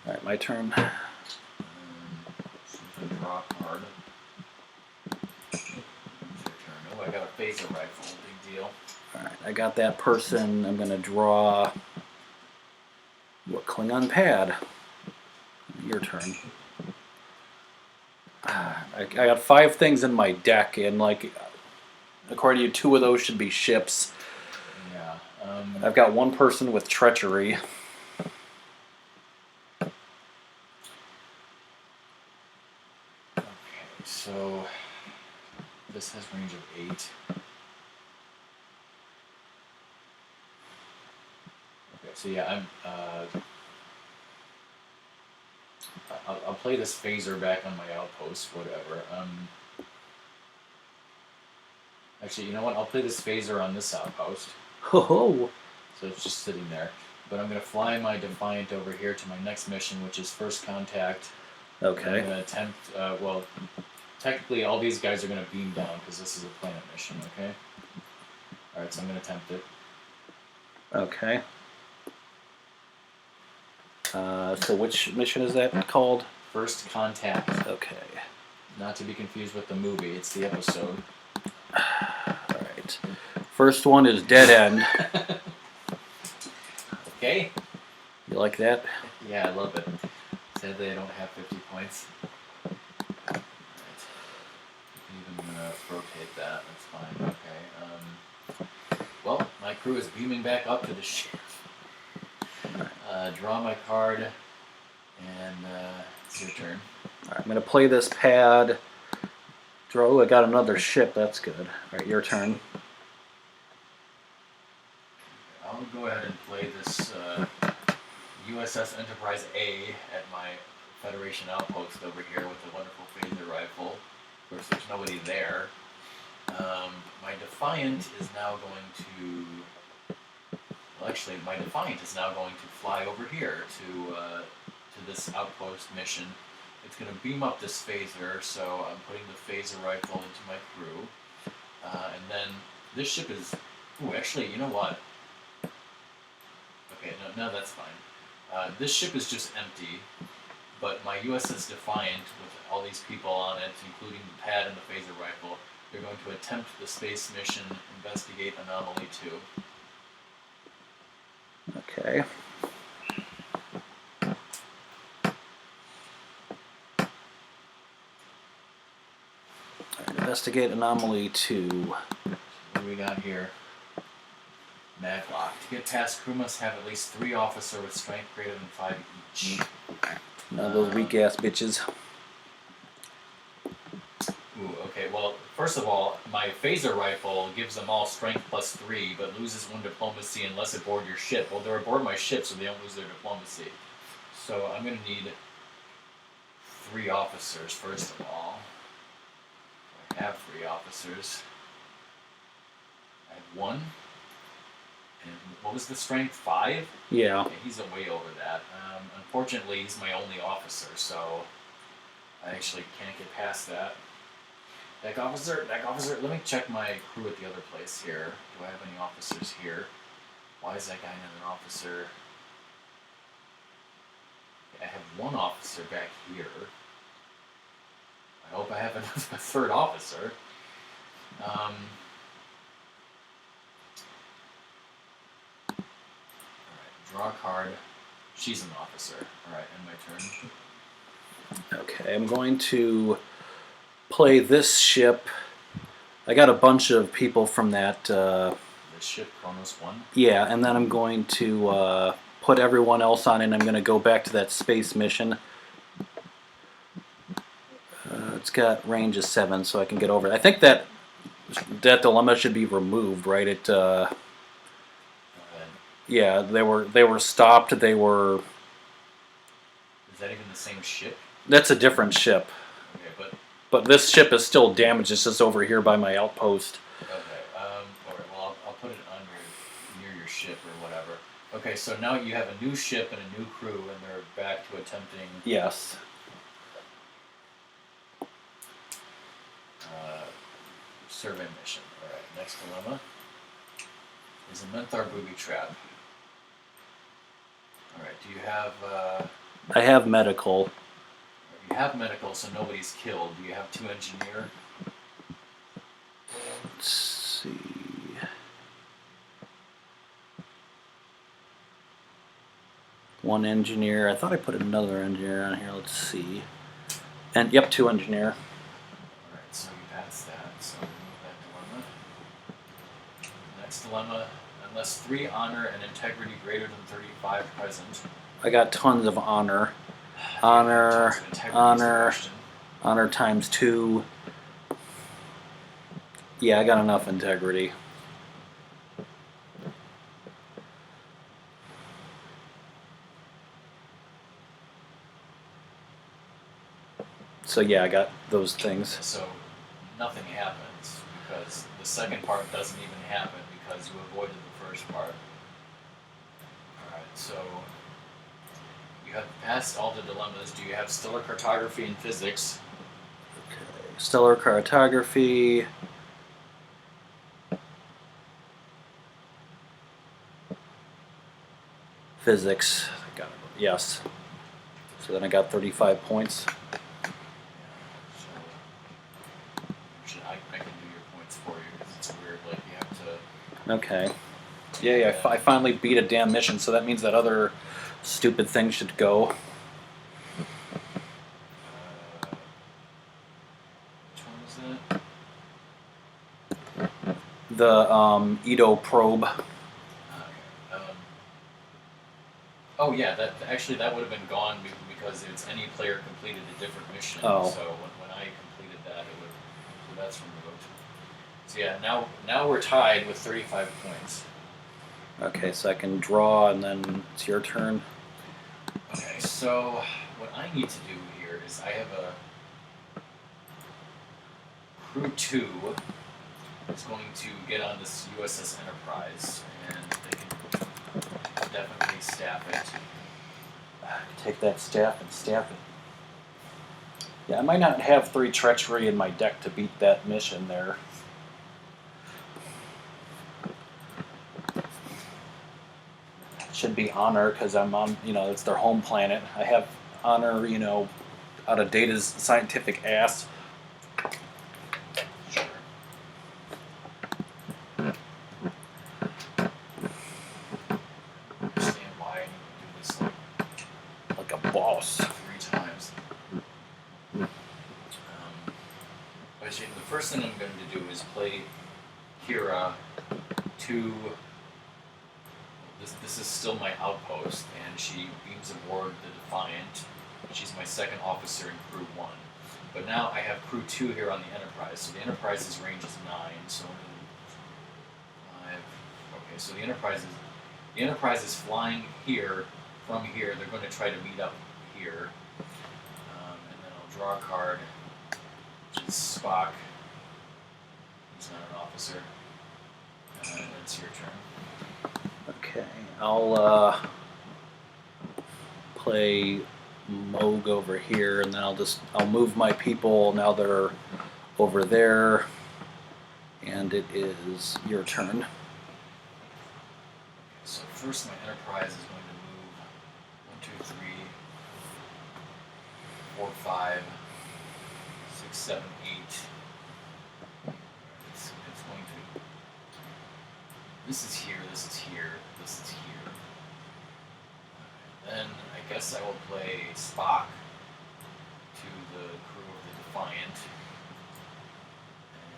Alright, my turn. Draw a card. It's your turn. Oh, I got a phaser rifle. Big deal. Alright, I got that person. I'm going to draw... What, Klingon pad? Your turn. I got 5 things in my deck, and, according to you, 2 of those should be ships. Yeah. I've got 1 person with treachery. So this has range of 8. Okay, so yeah, I'll play this phaser back on my outpost, whatever. Actually, you know what? I'll play this phaser on this outpost. Oh, So it's just sitting there. But I'm going to fly my Defiant over here to my next mission, which is First Contact. Okay. I'm going to attempt, well, technically all these guys are going to beam down because this is a planet mission, okay? Alright, so I'm going to attempt it. Okay. So which mission is that called? First Contact. Okay. Not to be confused with the movie, it's the episode. Alright. First one is Dead End. Okay? You like that? Yeah, I love it. Sadly, I don't have 50 points. Alright. Even rotate that, that's fine. Okay. Well, my crew is beaming back up to the ship. Draw my card, and it's your turn. Alright, I'm going to play this pad. Draw. I got another ship. That's good. Alright, your turn. I'll go ahead and play this USS Enterprise A at my Federation outpost over here with a wonderful phaser rifle. Of course, there's nobody there. My Defiant is now going to... Well, actually, my Defiant is now going to fly over here to this outpost mission. It's going to beam up this phaser, so I'm putting the phaser rifle into my crew. And then this ship is... Ooh, actually, you know what? Okay, no, that's fine. This ship is just empty, but my USS Defiant, with all these people on it, including the pad and the phaser rifle, they're going to attempt the space mission, investigate Anomaly 2. Okay. Alright, investigate Anomaly 2. What do we got here? Maglock. To get past, crew must have at least 3 officers with strength greater than 5 each. Now those weak ass bitches. Ooh, okay, well, first of all, my phaser rifle gives them all strength plus 3, but loses 1 diplomacy unless aboard your ship. Well, they're aboard my ship, so they don't lose their diplomacy. So I'm going to need 3 officers, first of all. I have 3 officers. I have 1. And what was the strength? 5? Yeah. Okay, he's way over that. Unfortunately, he's my only officer, so I actually can't get past that. Deck officer, let me check my crew at the other place here. Do I have any officers here? Why is that guy not an officer? I have 1 officer back here. I hope I have a 3rd officer. Alright, draw a card. She's an officer. Alright, end my turn. Okay, I'm going to play this ship. I got a bunch of people from that. The ship, Kronos 1. Yeah, and then I'm going to put everyone else on it, and I'm going to go back to that space mission. It's got range of 7, so I can get over it. I think that dilemma should be removed, right? It. Yeah, they were stopped. They were. Is that even the same ship? That's a different ship. Okay, But this ship is still damaged. It's just over here by my outpost. okay. Alright, well, I'll put it on near your ship or whatever. Okay, so now you have a new ship and a new crew, and they're back to attempting. Yes. Survey mission. Alright, next dilemma is a Menthar booby trap. Alright, do you have, I have medical. you have medical, so nobody's killed. Do you have 2 engineer? Let's see. One engineer. I thought I put another engineer on here. Let's see. And yep, 2 engineer. Alright, so you passed that, so remove that dilemma. Next dilemma, unless 3 honor and integrity greater than 35 present. I got tons of honor. Tons of integrity is the question. Honor times 2. Yeah, I got enough integrity. So yeah, I got those things. So nothing happens because the second part doesn't even happen because you avoided the first part. Alright, so you have passed all the dilemmas. Do you have stellar cartography and physics? Okay. Stellar cartography. Physics. Got it. Yes. So then I got 35 points. So actually, I can do your points for you because it's weird. Like you have to. Okay. Yeah. I finally beat a damn mission, so that means that other stupid thing should go. Which one is that? The Edo probe. Okay. Oh yeah, that would have been gone because it's any player completed a different mission. Oh. So when I completed that, it would. So that's removed. So yeah, now we're tied with 35 points. Okay, so I can draw, and then it's your turn. Okay, so what I need to do here is I have a crew 2 is going to get on this USS Enterprise, and they can definitely staff it. Take that staff and staff it. Yeah, I might not have 3 treachery in my deck to beat that mission there. Should be honor because I'm on, it's their home planet. I have honor, out of Data's scientific ass. Sure. Understand why I need to do this Like a boss. 3 times. But the first thing I'm going to do is play Kira to. This is still my outpost, and she beams aboard the Defiant. She's my second officer in Crew 1. But now I have Crew 2 here on the Enterprise, so the Enterprise's range is 9, so 5. Okay, so the Enterprise is flying here. From here, they're going to try to meet up here. And then I'll draw a card, which is Spock. He's not an officer. And it's your turn. Okay, I'll play Moog over here, and then I'll move my people. Now they're over there, and it is your turn. So first, my Enterprise is going to move 1, 2, 3, 4, 5, 6, 7, 8. It's going to. This is here. This is here. This is here. Then I guess I will play Spock to the crew of the Defiant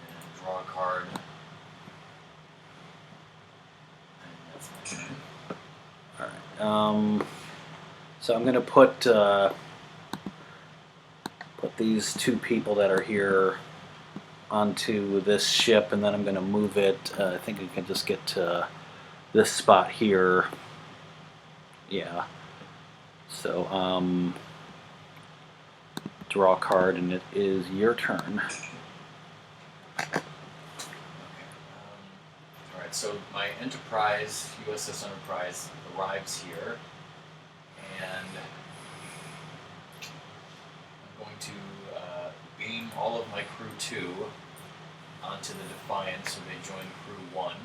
and draw a card. And that's my turn. Alright, so I'm going to put these 2 people that are here onto this ship, and then I'm going to move it. I think I can just get to this spot here. Yeah. So, draw a card, and it is your turn. Okay. Alright, so my Enterprise, USS Enterprise, arrives here, and I'm going to beam all of my Crew 2 onto the Defiant so they join Crew 1.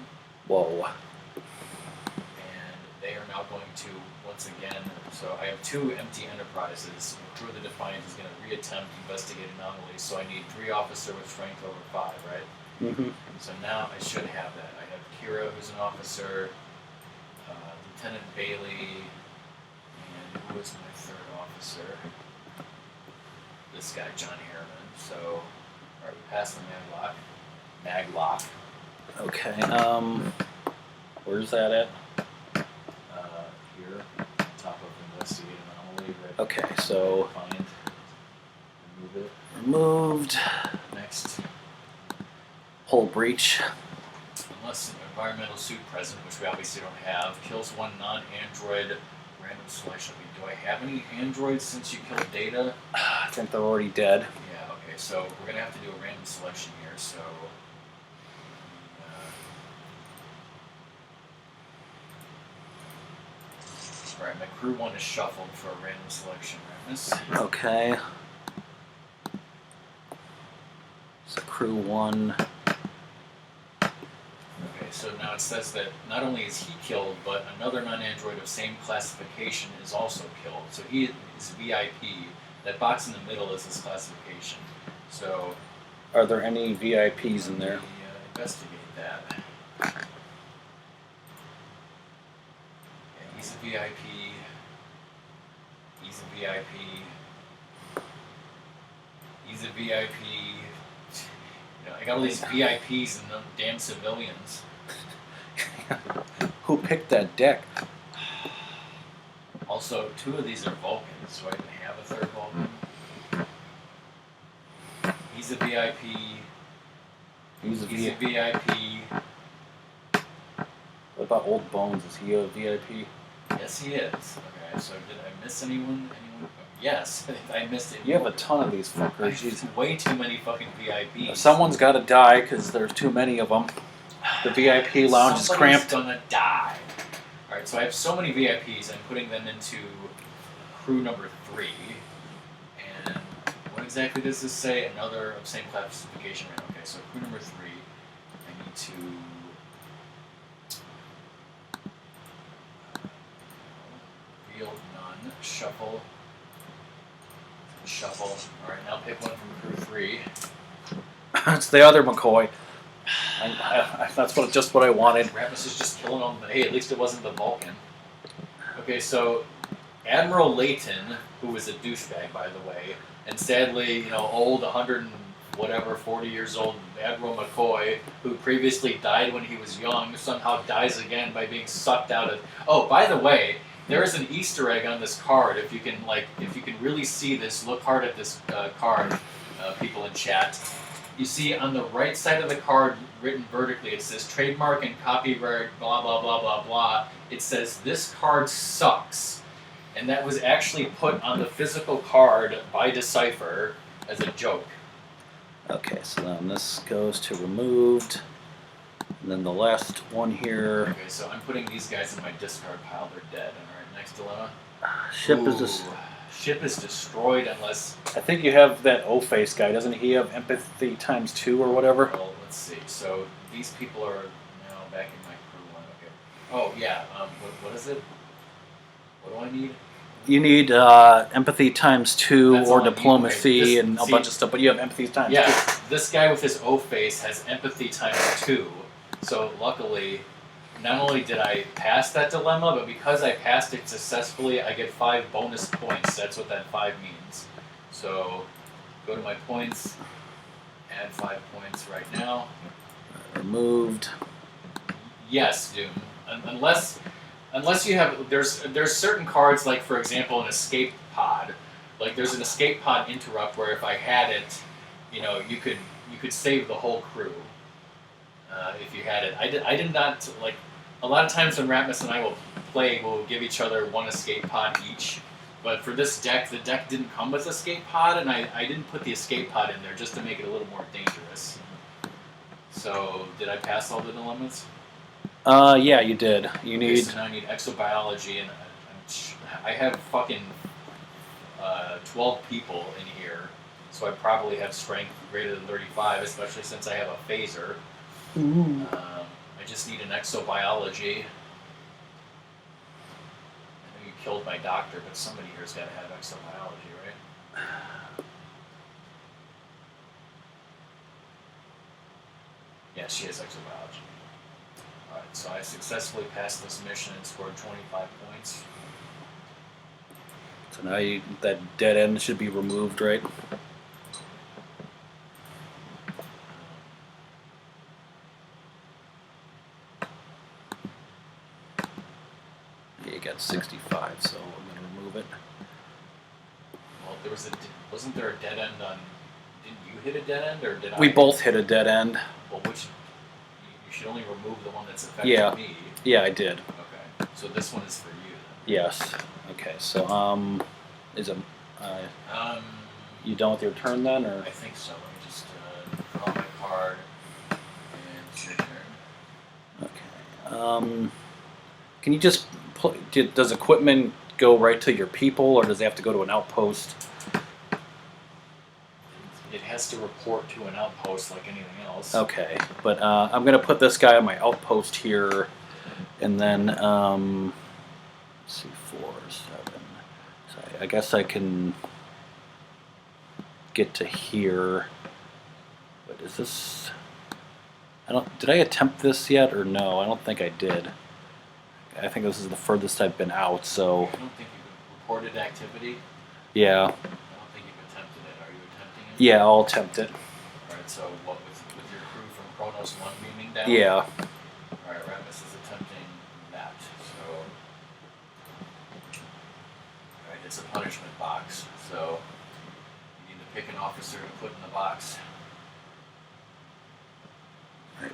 Whoa. And they are now going to, once again, so I have 2 empty Enterprises. The crew of the Defiant is going to reattempt investigate anomalies, so I need 3 officer with strength over 5, right? Mm-hmm. So now I should have that. I have Kira, who's an officer, Lieutenant Bailey, and who is my 3rd officer? This guy, John Harriman. So, alright, we passed the Maglock. Okay, where's that at? Here, top of investigate anomaly. Right. Okay, so Find. Remove it. removed. Next. Hull breach. Unless an environmental suit present, which we obviously don't have, kills 1 non-android random selection. Do I have any androids since you killed Data? I think they're already dead. Yeah, okay, so we're going to have to do a random selection here, so... Alright, my crew 1 is shuffled for a random selection. Ratmus. Okay. So crew 1. Okay, so now it says that not only is he killed, but another non-android of same classification is also killed. So he is VIP. That box in the middle is his classification. So, Are there any VIPs in there? let me, investigate that. Yeah, he's a VIP. He's a VIP. He's a VIP. You know, I got all these VIPs and them damn civilians. Who picked that deck? Also, 2 of these are Vulcans, so I didn't have a 3rd Vulcan. He's a VIP. He's a He's a VIP. VIP. What about Old Bones? Is he a VIP? Yes, he is. Okay, so did I miss anyone? Yes, I missed it. You have a ton of these fuckers. There's way too many fucking VIPs. Someone's got to die because there's too many of them. The VIP lounge is cramped. Somebody's gonna die. Alright, so I have so many VIPs, I'm putting them into crew number 3. And what exactly does this say? Another of same classification. Right? Okay, so crew number 3, I need to reveal none, shuffle. Shuffle. Alright, now pick one from crew 3. It's the other McCoy. That's just what I wanted. Ratmus is just killing them, but hey, at least it wasn't the Vulcan. Okay, so Admiral Layton, who was a douchebag, by the way, and sadly, old, 100 and whatever, 40 years old, Admiral McCoy, who previously died when he was young, somehow dies again by being sucked out of... Oh, by the way, there is an Easter egg on this card. If you can really see this, look hard at this card, people in chat. You see on the right side of the card, written vertically, it says trademark and copyright, blah, blah, blah, blah, blah. It says, this card sucks. And that was actually put on the physical card by Decipher as a joke. Okay, so then this goes to removed. And then the last one here. Okay, so I'm putting these guys in my discard pile. They're dead. Alright, next dilemma. Ship is just. Ship is destroyed unless... I think you have that O-Face guy. Doesn't he have empathy times 2 or whatever? Well, let's see. So these people are now back in my crew 1. Okay. Oh, yeah. What is it? What do I need? You need empathy times 2 That's or all I need. diplomacy Okay, and a bunch of stuff, but you have empathy times 2. Yeah, this guy with his O-face has empathy times 2. So luckily, not only did I pass that dilemma, but because I passed it successfully, I get 5 bonus points. That's what that 5 means. So, go to my points, add 5 points right now. Removed. Yes, Doom. Unless you have, there's certain cards, like for example an escape pod. Like there's an escape pod interrupt where if I had it, you could save the whole crew. If you had it. I did not, like, a lot of times when Ratmus and I will play, we'll give each other 1 escape pod each. But for this deck, the deck didn't come with escape pod, and I didn't put the escape pod in there just to make it a little more dangerous. So, did I pass all the dilemmas? Yeah, you did. You Okay, need. so now I need exobiology, and I have fucking 12 people in here, so I probably have strength greater than 35, especially since I have a phaser. I just need an exobiology. I know you killed my doctor, but somebody here's got to have exobiology, right? Yeah, she has exobiology. Alright, so I successfully passed this mission and scored 25 points. So now that dead end should be removed, right? You got 65, so I'm going to remove it. Well, wasn't there a dead end on... Didn't you hit a dead end, or did I? We both hit a dead end. Well, you should only remove the one that's affecting me. Yeah, I did. Okay, so this one is for you then. Yes. Okay, so, is it... you done with your turn then, or...? I think so. Let me just draw my card, and it's your turn. Okay. Can you just does equipment go right to your people, or does it have to go to an outpost? It has to report to an outpost like anything else. Okay, but I'm gonna put this guy on my outpost here, and then let's see, 4, 7. So I guess I can get to here. But is this? Did I attempt this yet or no? I don't think I did. I think this is the furthest I've been out. So I don't think you've reported activity. yeah. I don't think you've attempted it. Are you attempting it? Yeah, I'll attempt it. Alright, so what with your crew from Kronos 1 beaming down? Yeah. Alright, Ratmus is attempting that. So alright, it's a punishment box. So you need to pick an officer to put in the box.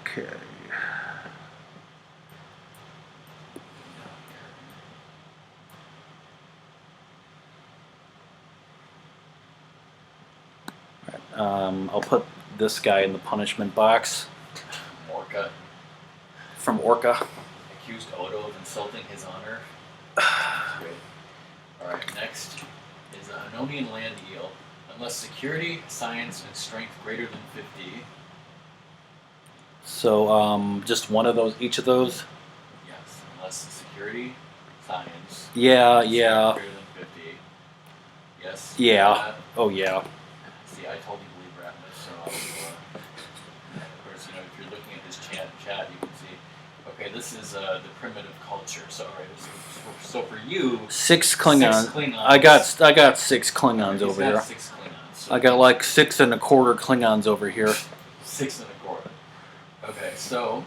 Okay. I'll put this guy in the punishment box. Orca. From Orca. Accused Odo of insulting his honor. Great. Alright, next is a Hanonian land eel. Unless security, science, and strength greater than 50. So just one of those, each of those? Yes, unless security, science. Yeah, strength yeah. Greater than 50. Yes. Yeah. Oh, yeah. See, I told you to leave Ratmus, so I'll, of course, you know, if you're looking at his chat, you can see. Okay, this is the primitive culture. So, all right, so for you, 6 Klingons. 6 Klingons. I got 6 Klingons He's over got here. 6 Klingons. So I got like 6 1/4 Klingons over here. 6 1/4. Okay, so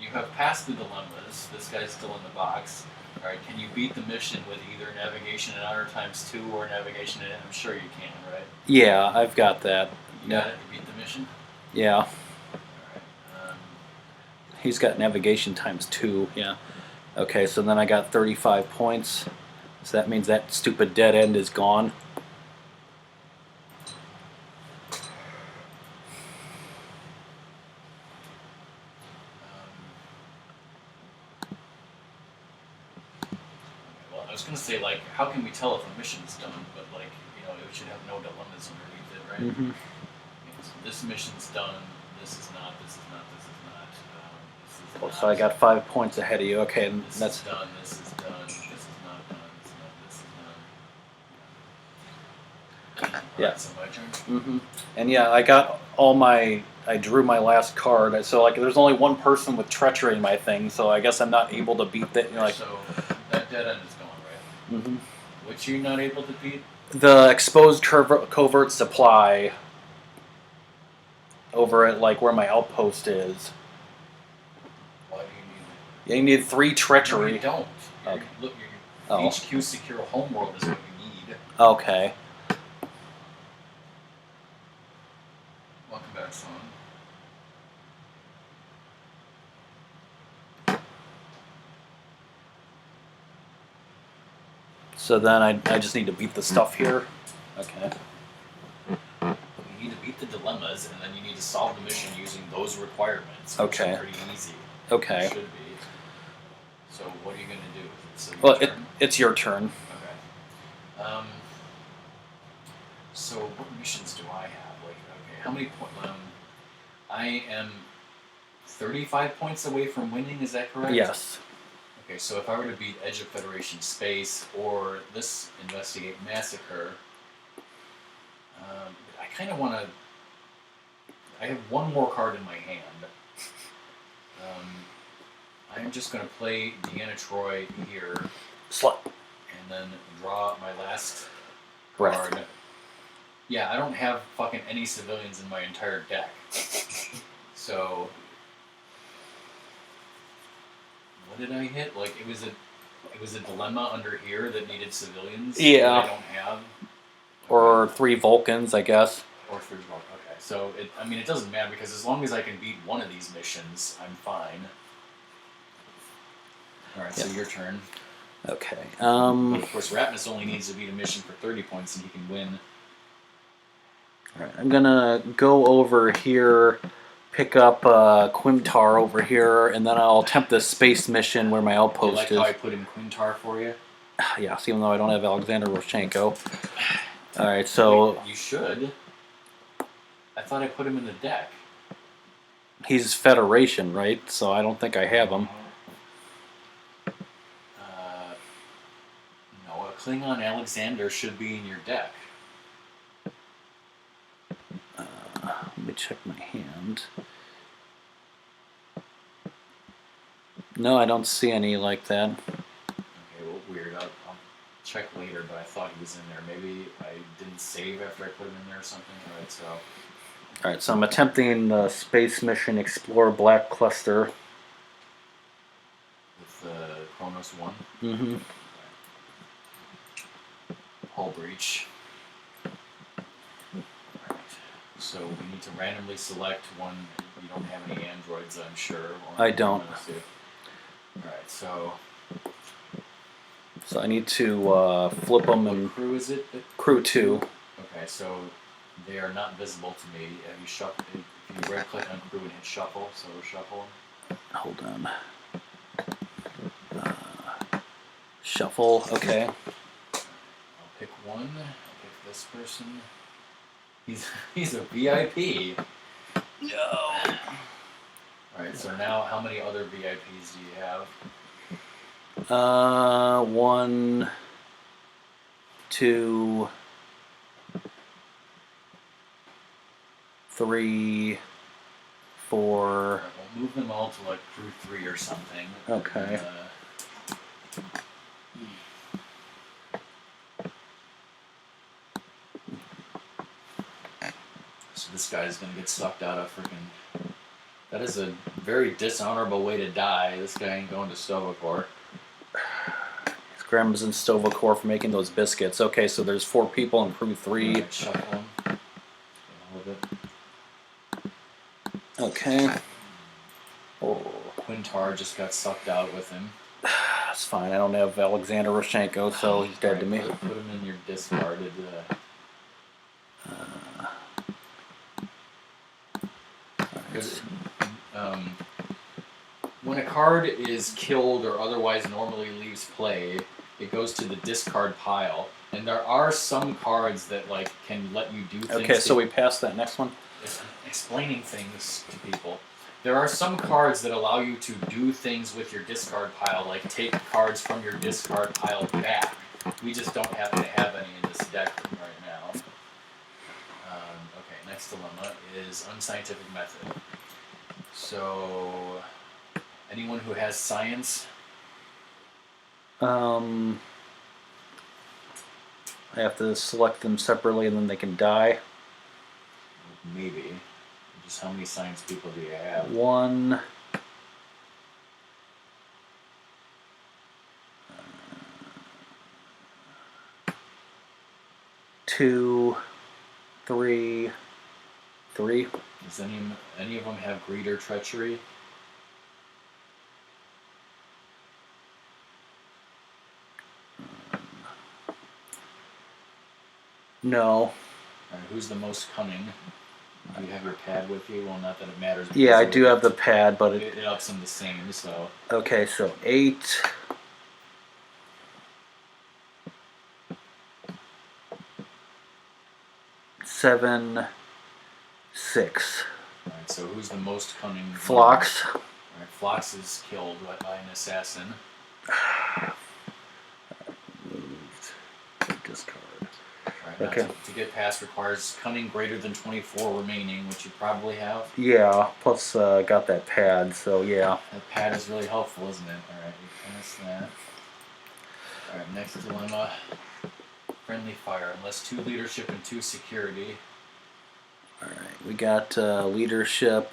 you have passed the dilemmas. This guy's still in the box. All right, can you beat the mission with either navigation and honor ×2 or navigation and I'm sure you can, right? Yeah, I've got that. You got it. You beat the mission. Yeah. All right. He's got navigation ×2. Yeah. Okay, so then I got 35 points. So that means that stupid dead end is gone. Well, I was gonna say, like, how can we tell if a mission's done? But like, you know, it should have no dilemmas underneath it, right? Mm-hmm. Okay, so this mission's done. This is not. This is not. This is not. This is Oh, not. so I got 5 points ahead of you. Okay, and This that's is done. This is done. This is not done. This is not. This is done. Yeah. Alright, so my turn. Mm-hmm. And yeah, I got all my. I drew my last card. So like, there's only one person with treachery in my thing. So I guess I'm not able to beat that. You know, like. So that dead end is gone, right? Mm-hmm. Which you're not able to beat. The exposed covert supply. Over at like where my outpost is. Why do you need it? Yeah, you need 3 treachery. No, you don't. Okay. Look, Oh. your HQ secure homeworld is what you need. Okay. Welcome back, son. So then I just need to beat the stuff here. Okay. You need to beat the dilemmas, and then you need to solve the mission using those requirements. Which Okay. are pretty easy. Okay. Should be. So what are you going to do? So your Well, turn? it's your turn. Okay. So what missions do I have? Like, okay, how many points? I am 35 points away from winning. Is that correct? Yes. Okay, so if I were to beat Edge of Federation Space or this Investigate Massacre, I kind of want to. I have one more card in my hand. I'm just going to play Deanna Troy here. Slut. And then draw my last Breath. card. Yeah, I don't have fucking any civilians in my entire deck. So, what did I hit? Like it was a dilemma under here that needed civilians. Yeah. That I don't have. Or 3 Vulcans, I guess. Or 3 Vulcans. Okay, so it doesn't matter because as long as I can beat one of these missions, I'm fine. All right, so your turn. Okay. Of course, Ratmus only needs to beat a mission for 30 points and he can win. All right, I'm gonna go over here, pick up Quimtar over here, and then I'll attempt the space mission where my Do you outpost like is. how I put in Quintar for you? Yes, even though I don't have Alexander Roshenko. All right, so Wait, you should. I thought I put him in the deck. he's Federation, right? So I don't think I have him. No, a Klingon Alexander should be in your deck. Let me check my hand. No, I don't see any like that. Okay, well, weird. I'll check later, but I thought he was in there. Maybe I didn't save after I put him in there or something. Alright, so. Alright, so I'm attempting the space mission Explore Black Cluster. With Kronos 1. Mm-hmm. Hull breach. Alright. So we need to randomly select one. You don't have any androids, I'm sure. I don't. Alright, so I need to flip them what and crew is it? crew 2. Okay, so they are not visible to me. Have you shuffle? If you right click on crew and hit shuffle, so shuffle. Hold on. Shuffle. Okay. I'll pick one. I'll pick this person. He's a VIP. No. Alright, so now how many other VIPs do you have? 1, 2, 3, 4. Alright, we'll move them all to like crew 3 or something. Okay. So this guy's gonna get sucked out of freaking. That is a very dishonorable way to die. This guy ain't going to Stovacor. His grandma's in Stovacor for making those biscuits. Okay, so there's 4 people in crew 3. Right, shuffle him. Get a hold of it. Okay. Oh, Quintar just got sucked out with him. that's fine. I don't have Alexander Roshenko, so he's dead to me. Put him in your discarded. Because when a card is killed or otherwise normally leaves play, it goes to the discard pile. And there are some cards that like can let you do things. Okay, so we passed that next one. Explaining things to people. There are some cards that allow you to do things with your discard pile, like take cards from your discard pile back. We just don't happen to have any in this deck right now. Okay, next dilemma is unscientific method. So, anyone who has science? I have to select them separately and then they can die. Maybe. Just how many science people do you have? 1. 2, 3, 3. Does any of them have greed or treachery? No. Alright, who's the most cunning? Do you have your pad with you? Well, not that it matters. Yeah, I do have the pad, but it ups them the same, so. Okay, so 8. 7, 6. Alright, so who's the most cunning? Phlox. Alright, Phlox is killed by an assassin. Moved. Discard. Alright, Okay. To get past requires cunning greater than 24 remaining, which you probably have. Yeah, plus got that pad, so yeah. That pad is really helpful, isn't it? Alright, you pass that. Alright, next dilemma. Friendly fire, unless 2 leadership and 2 security. Alright, we got leadership,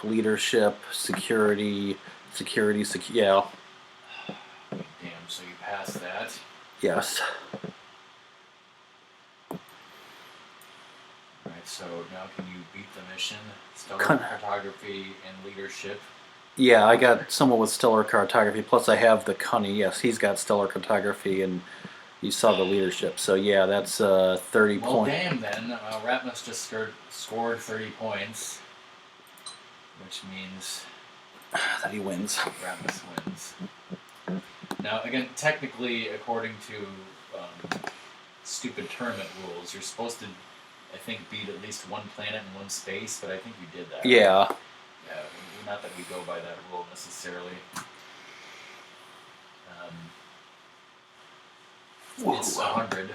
security, yeah. Damn, so you pass that. Yes. Alright, so now can you beat the mission? Stellar cartography and leadership. Yeah, I got someone with stellar cartography, plus I have the Cunny. Yes, he's got stellar cartography, and you saw the leadership. So yeah, that's 30 points. Well, damn then. Ratmus just scored 30 points. which means that he wins. Ratmus wins. Now, again, technically, according to stupid tournament rules, you're supposed to, I think, beat at least one planet in one space, but I think you did that. Yeah. Yeah, not that we go by that rule necessarily. It's 100.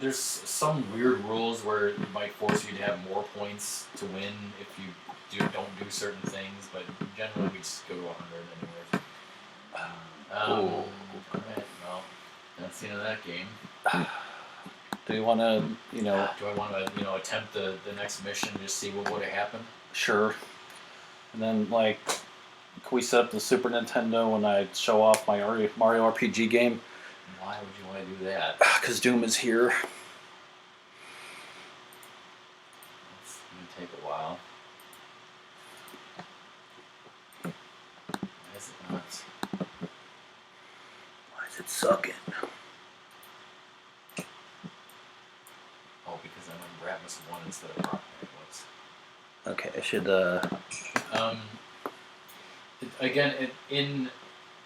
There's some weird rules where it might force you to have more points to win if you don't do certain things, but generally we just go to 100 anyways. Alright, well, that's the end of that game. Do you want to, Do I want to, attempt the next mission and just see what would have happened? Sure. And then, can we set up the Super Nintendo when I show off my Mario RPG game? Why would you want to do that? Because Doom is here. It's going to take a while. Why is it not? Why is it sucking? Oh, because I'm on Ratmus 1 instead of RockMan. Okay, I should, Again, in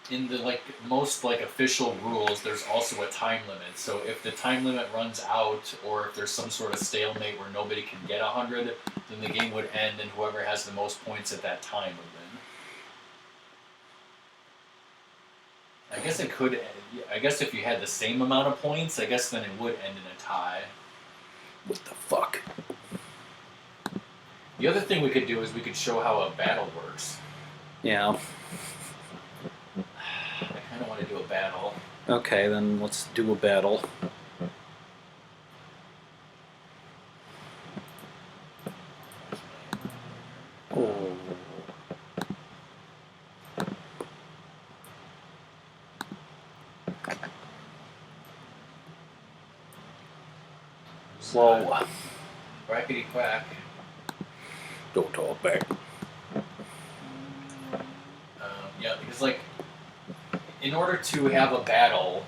the most official rules, there's also a time limit. So if the time limit runs out, or if there's some sort of stalemate where nobody can get 100, then the game would end, and whoever has the most points at that time would win. I guess it could. I guess if you had the same amount of points, I guess then it would end in a tie. What the fuck? The other thing we could do is we could show how a battle works. Yeah. I kind of want to do a battle. Okay, then let's do a battle. Oh. Whoa. Rackety quack. Don't talk back. Yeah, because in order to have a battle,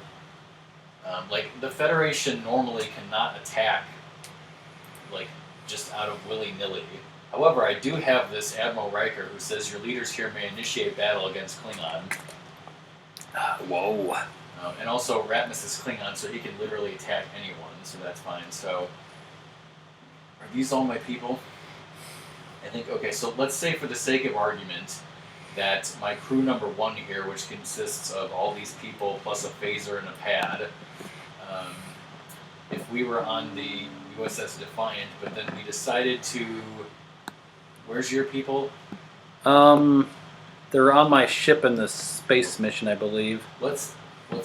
the Federation normally cannot attack, just out of willy-nilly. However, I do have this Admiral Riker who says your leaders here may initiate battle against Klingon. Whoa. And also, Ratmus is Klingon, so he can literally attack anyone, so that's fine. So, are these all my people? I think, okay, so let's say for the sake of argument that my crew number 1 here, which consists of all these people plus a phaser and a pad, if we were on the USS Defiant, but then we decided to... Where's your people? They're on my ship in the space mission, I believe. Let's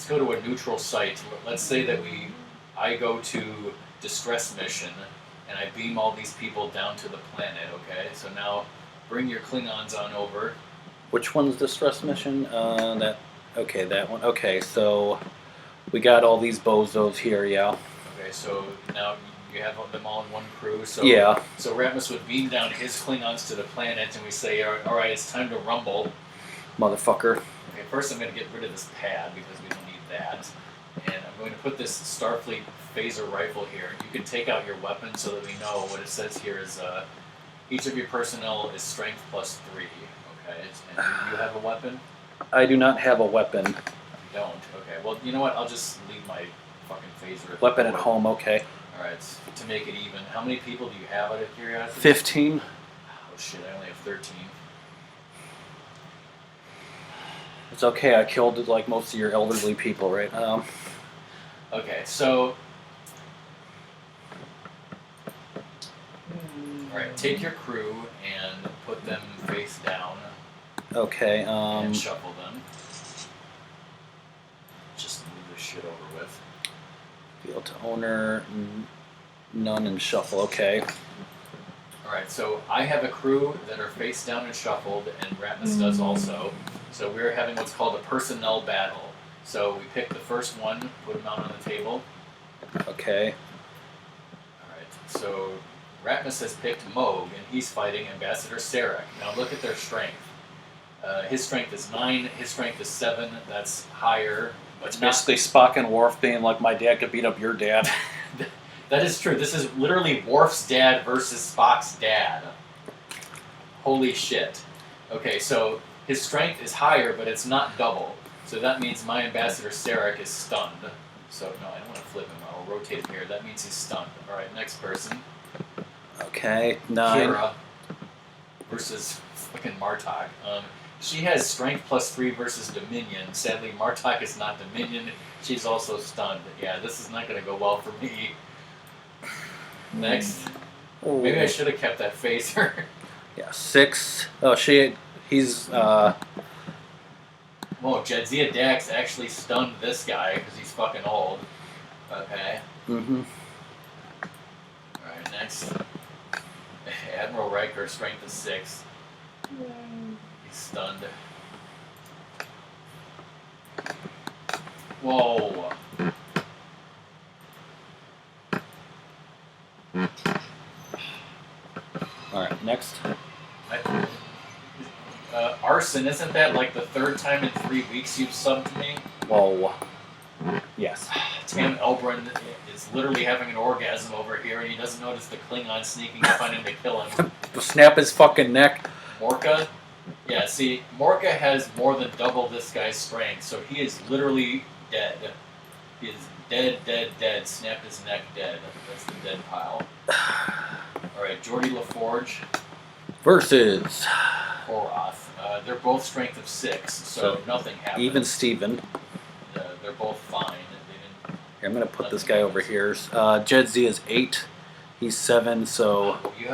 go to a neutral site. Let's say that I go to distress mission, and I beam all these people down to the planet, okay? So now, bring your Klingons on over. Which one's distress mission? That one. Okay, so we got all these bozos here, yeah. Okay, so now you have them all in one crew. So yeah. So Ratmus would beam down his Klingons to the planet, and we say, all right, it's time to rumble. Motherfucker. Okay, first I'm going to get rid of this pad because we don't need that. And I'm going to put this Starfleet phaser rifle here. You can take out your weapon so that we know what it says here is each of your personnel is strength plus 3. Okay, and you have a weapon? I do not have a weapon. You don't? Okay, well, you know what? I'll just leave my fucking phaser. Weapon at home, okay. Alright, to make it even. How many people do you have out of curiosity? 15. Oh shit, I only have 13. It's okay, I killed most of your elderly people, right? Okay, so... Alright, take your crew and put them face down. Okay, and shuffle them. Just move this shit over with. Field to owner, none, and shuffle, okay. Alright, so I have a crew that are face down and shuffled, and Ratmus does also. So we're having what's called a personnel battle. So we pick the first one, put him out on the table. Okay. Alright, so Ratmus has picked Moog, and he's fighting Ambassador Sarek. Now look at their strength. His strength is 9, his strength is 7, that's higher. But It's basically Spock and Worf being like, my dad could beat up your dad. That is true. This is literally Worf's dad versus Spock's dad. Holy shit. Okay, so his strength is higher, but it's not double. So that means my Ambassador Sarek is stunned. So, no, I don't want to flip him. I'll rotate him here. That means he's stunned. Alright, next person. Okay, 9. Kira versus fucking Martok. She has strength +3 versus Dominion. Sadly, Martok is not Dominion. She's also stunned. Yeah, this is not going to go well for me. Next. Maybe I should have kept that phaser. Yeah, 6. Oh, he's, Whoa, Jadzia Dax actually stunned this guy because he's fucking old. Okay. Mm-hmm. Alright, next. Admiral Riker, strength is 6. He's stunned. Whoa. Alright, next. Arson, isn't that like the 3rd time in 3 weeks you've subbed me? Whoa. Yes. Tam Elbrun is literally having an orgasm over here, and he doesn't notice the Klingon sneaking up on him to kill him. Snap his fucking neck. Morka? Yeah, see, Morka has more than double this guy's strength, so he is literally dead. He is dead, dead, dead. Snapped his neck dead. That's the dead pile. Alright, Geordie LaForge. Versus. Koroth. They're both strength of 6, so nothing happens. Even Steven. They're both fine. They didn't, Here, I'm going to put this guy over here. Jedzia is 8. He's 7, so... You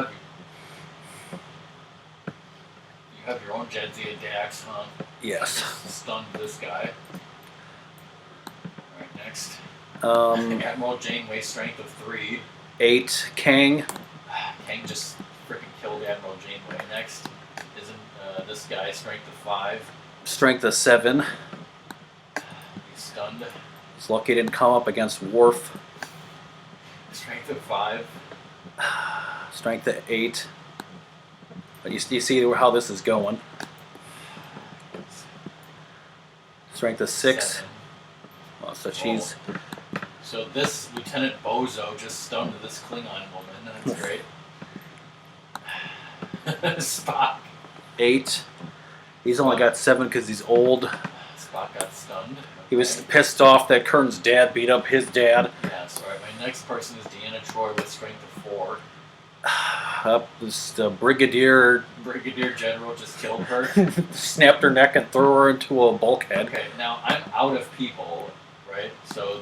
have your own Jadzia Dax, huh? Yes. Stunned this guy. Alright, next. Admiral Janeway, strength of 3. 8. Kang. Kang just freaking killed Admiral Janeway. Next isn't this guy, strength of 5. Strength of 7. He's stunned. He's lucky he didn't come up against Worf. Strength of 5. Strength of 8. But you see how this is going. Strength of 6. 7. Well, so she's... So this Lieutenant Bozo just stunned this Klingon woman. That's great. Spock. 8. He's only got 7 because he's old. Spock got stunned. Okay. He was pissed off that Kern's dad beat up his dad. Yeah, sorry. My next person is Deanna Troi with strength of 4. Up, this Brigadier Brigadier General just killed her. snapped her neck and threw her into a bulkhead. Okay, now I'm out of people, right? So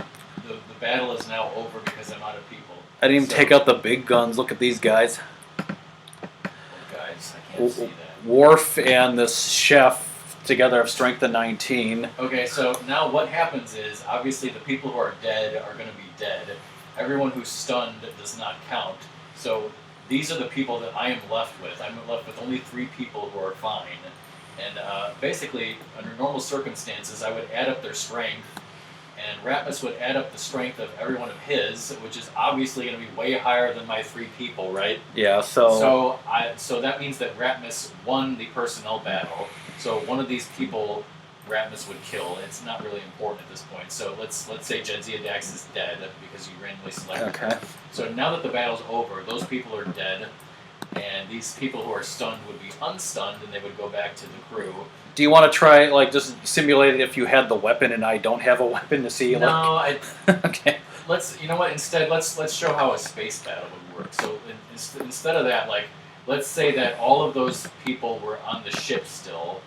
the battle is now over because I'm out of people. I didn't even take out the big guns. Look at these guys. Guys, I can't see that. Worf and this chef together have strength of 19. Okay, so now what happens is, obviously the people who are dead are going to be dead. Everyone who's stunned does not count. So these are the people that I am left with. I'm left with only 3 people who are fine. And basically, under normal circumstances, I would add up their strength, and Ratmus would add up the strength of every one of his, which is obviously going to be way higher than my 3 people, right? Yeah, so that means that Ratmus won the personnel battle. So one of these people Ratmus would kill. It's not really important at this point. So let's say Jadzia Dax is dead because you randomly selected okay. her. So now that the battle's over, those people are dead, and these people who are stunned would be unstunned, and they would go back to the crew. Do you want to try, like, just simulate it if you had the weapon and I don't have a weapon to see? No, okay. You know what? Instead, let's show how a space battle would work. So instead of that, like, let's say that all of those people were on the ship still,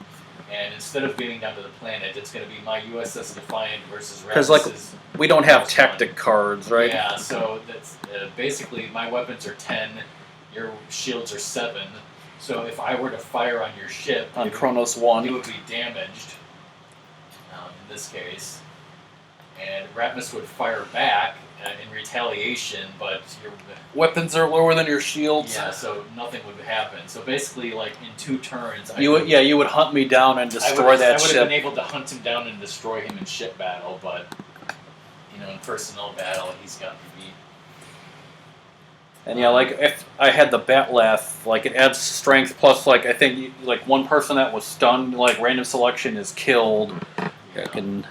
and instead of getting down to the planet, it's going to be my USS Defiant versus Ratmus's. Because, like, we don't have tactic cards, right? Yeah, so that's basically my weapons are 10, your shields are 7. So if I were to fire on your ship, on Kronos 1, you would be damaged. In this case, and Ratmus would fire back in retaliation, but your weapons are lower than your shields. Yeah, so nothing would happen. So basically, like in 2 turns, you would hunt me down and destroy that ship. I would have been able to hunt him down and destroy him in ship battle, but in personnel battle, he's got to beat. And yeah, like if I had the Batlath, like it adds strength plus, like I think like one person that was stunned, like random selection is killed. Yeah. I can.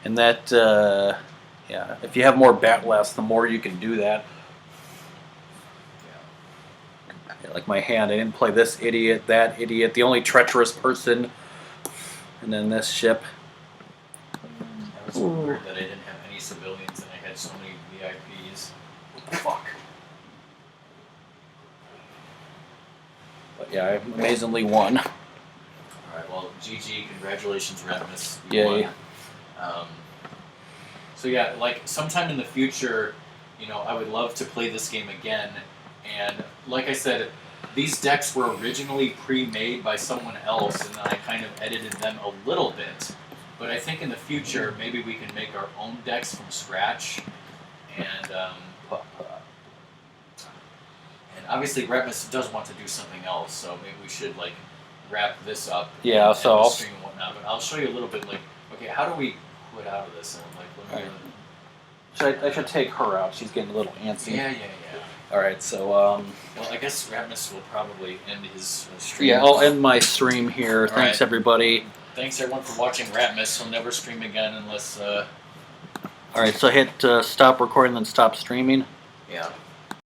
And that Yeah, if you have more backblast, the more you can do that. Yeah, like my hand, I didn't play this idiot, that idiot, the only treacherous person, and then this ship. That was weird that I didn't have any civilians and I had so many VIPs. What the fuck? But yeah, I amazingly won. Alright, well, GG, congratulations, Ratmus. You Yay. won. So yeah, like sometime in the future, you know, I would love to play this game again. And like I said, these decks were originally pre-made by someone else, and then I kind of edited them a little bit. But I think in the future, maybe we can make our own decks from scratch. And obviously, Ratmus does want to do something else, so maybe we should like wrap this up. Yeah, and so end the I'll stream and whatnot. But I'll show you a little bit. Like, okay, how do we quit out of this? And like, let me. I should take her out. She's getting a little antsy. Yeah. All right, so Well, I guess Ratmus will probably end his stream. yeah, I'll end my stream here. All Thanks right. everybody. Thanks everyone for watching Ratmus. He'll never stream again unless. All right, so hit stop recording, then stop streaming. Yeah.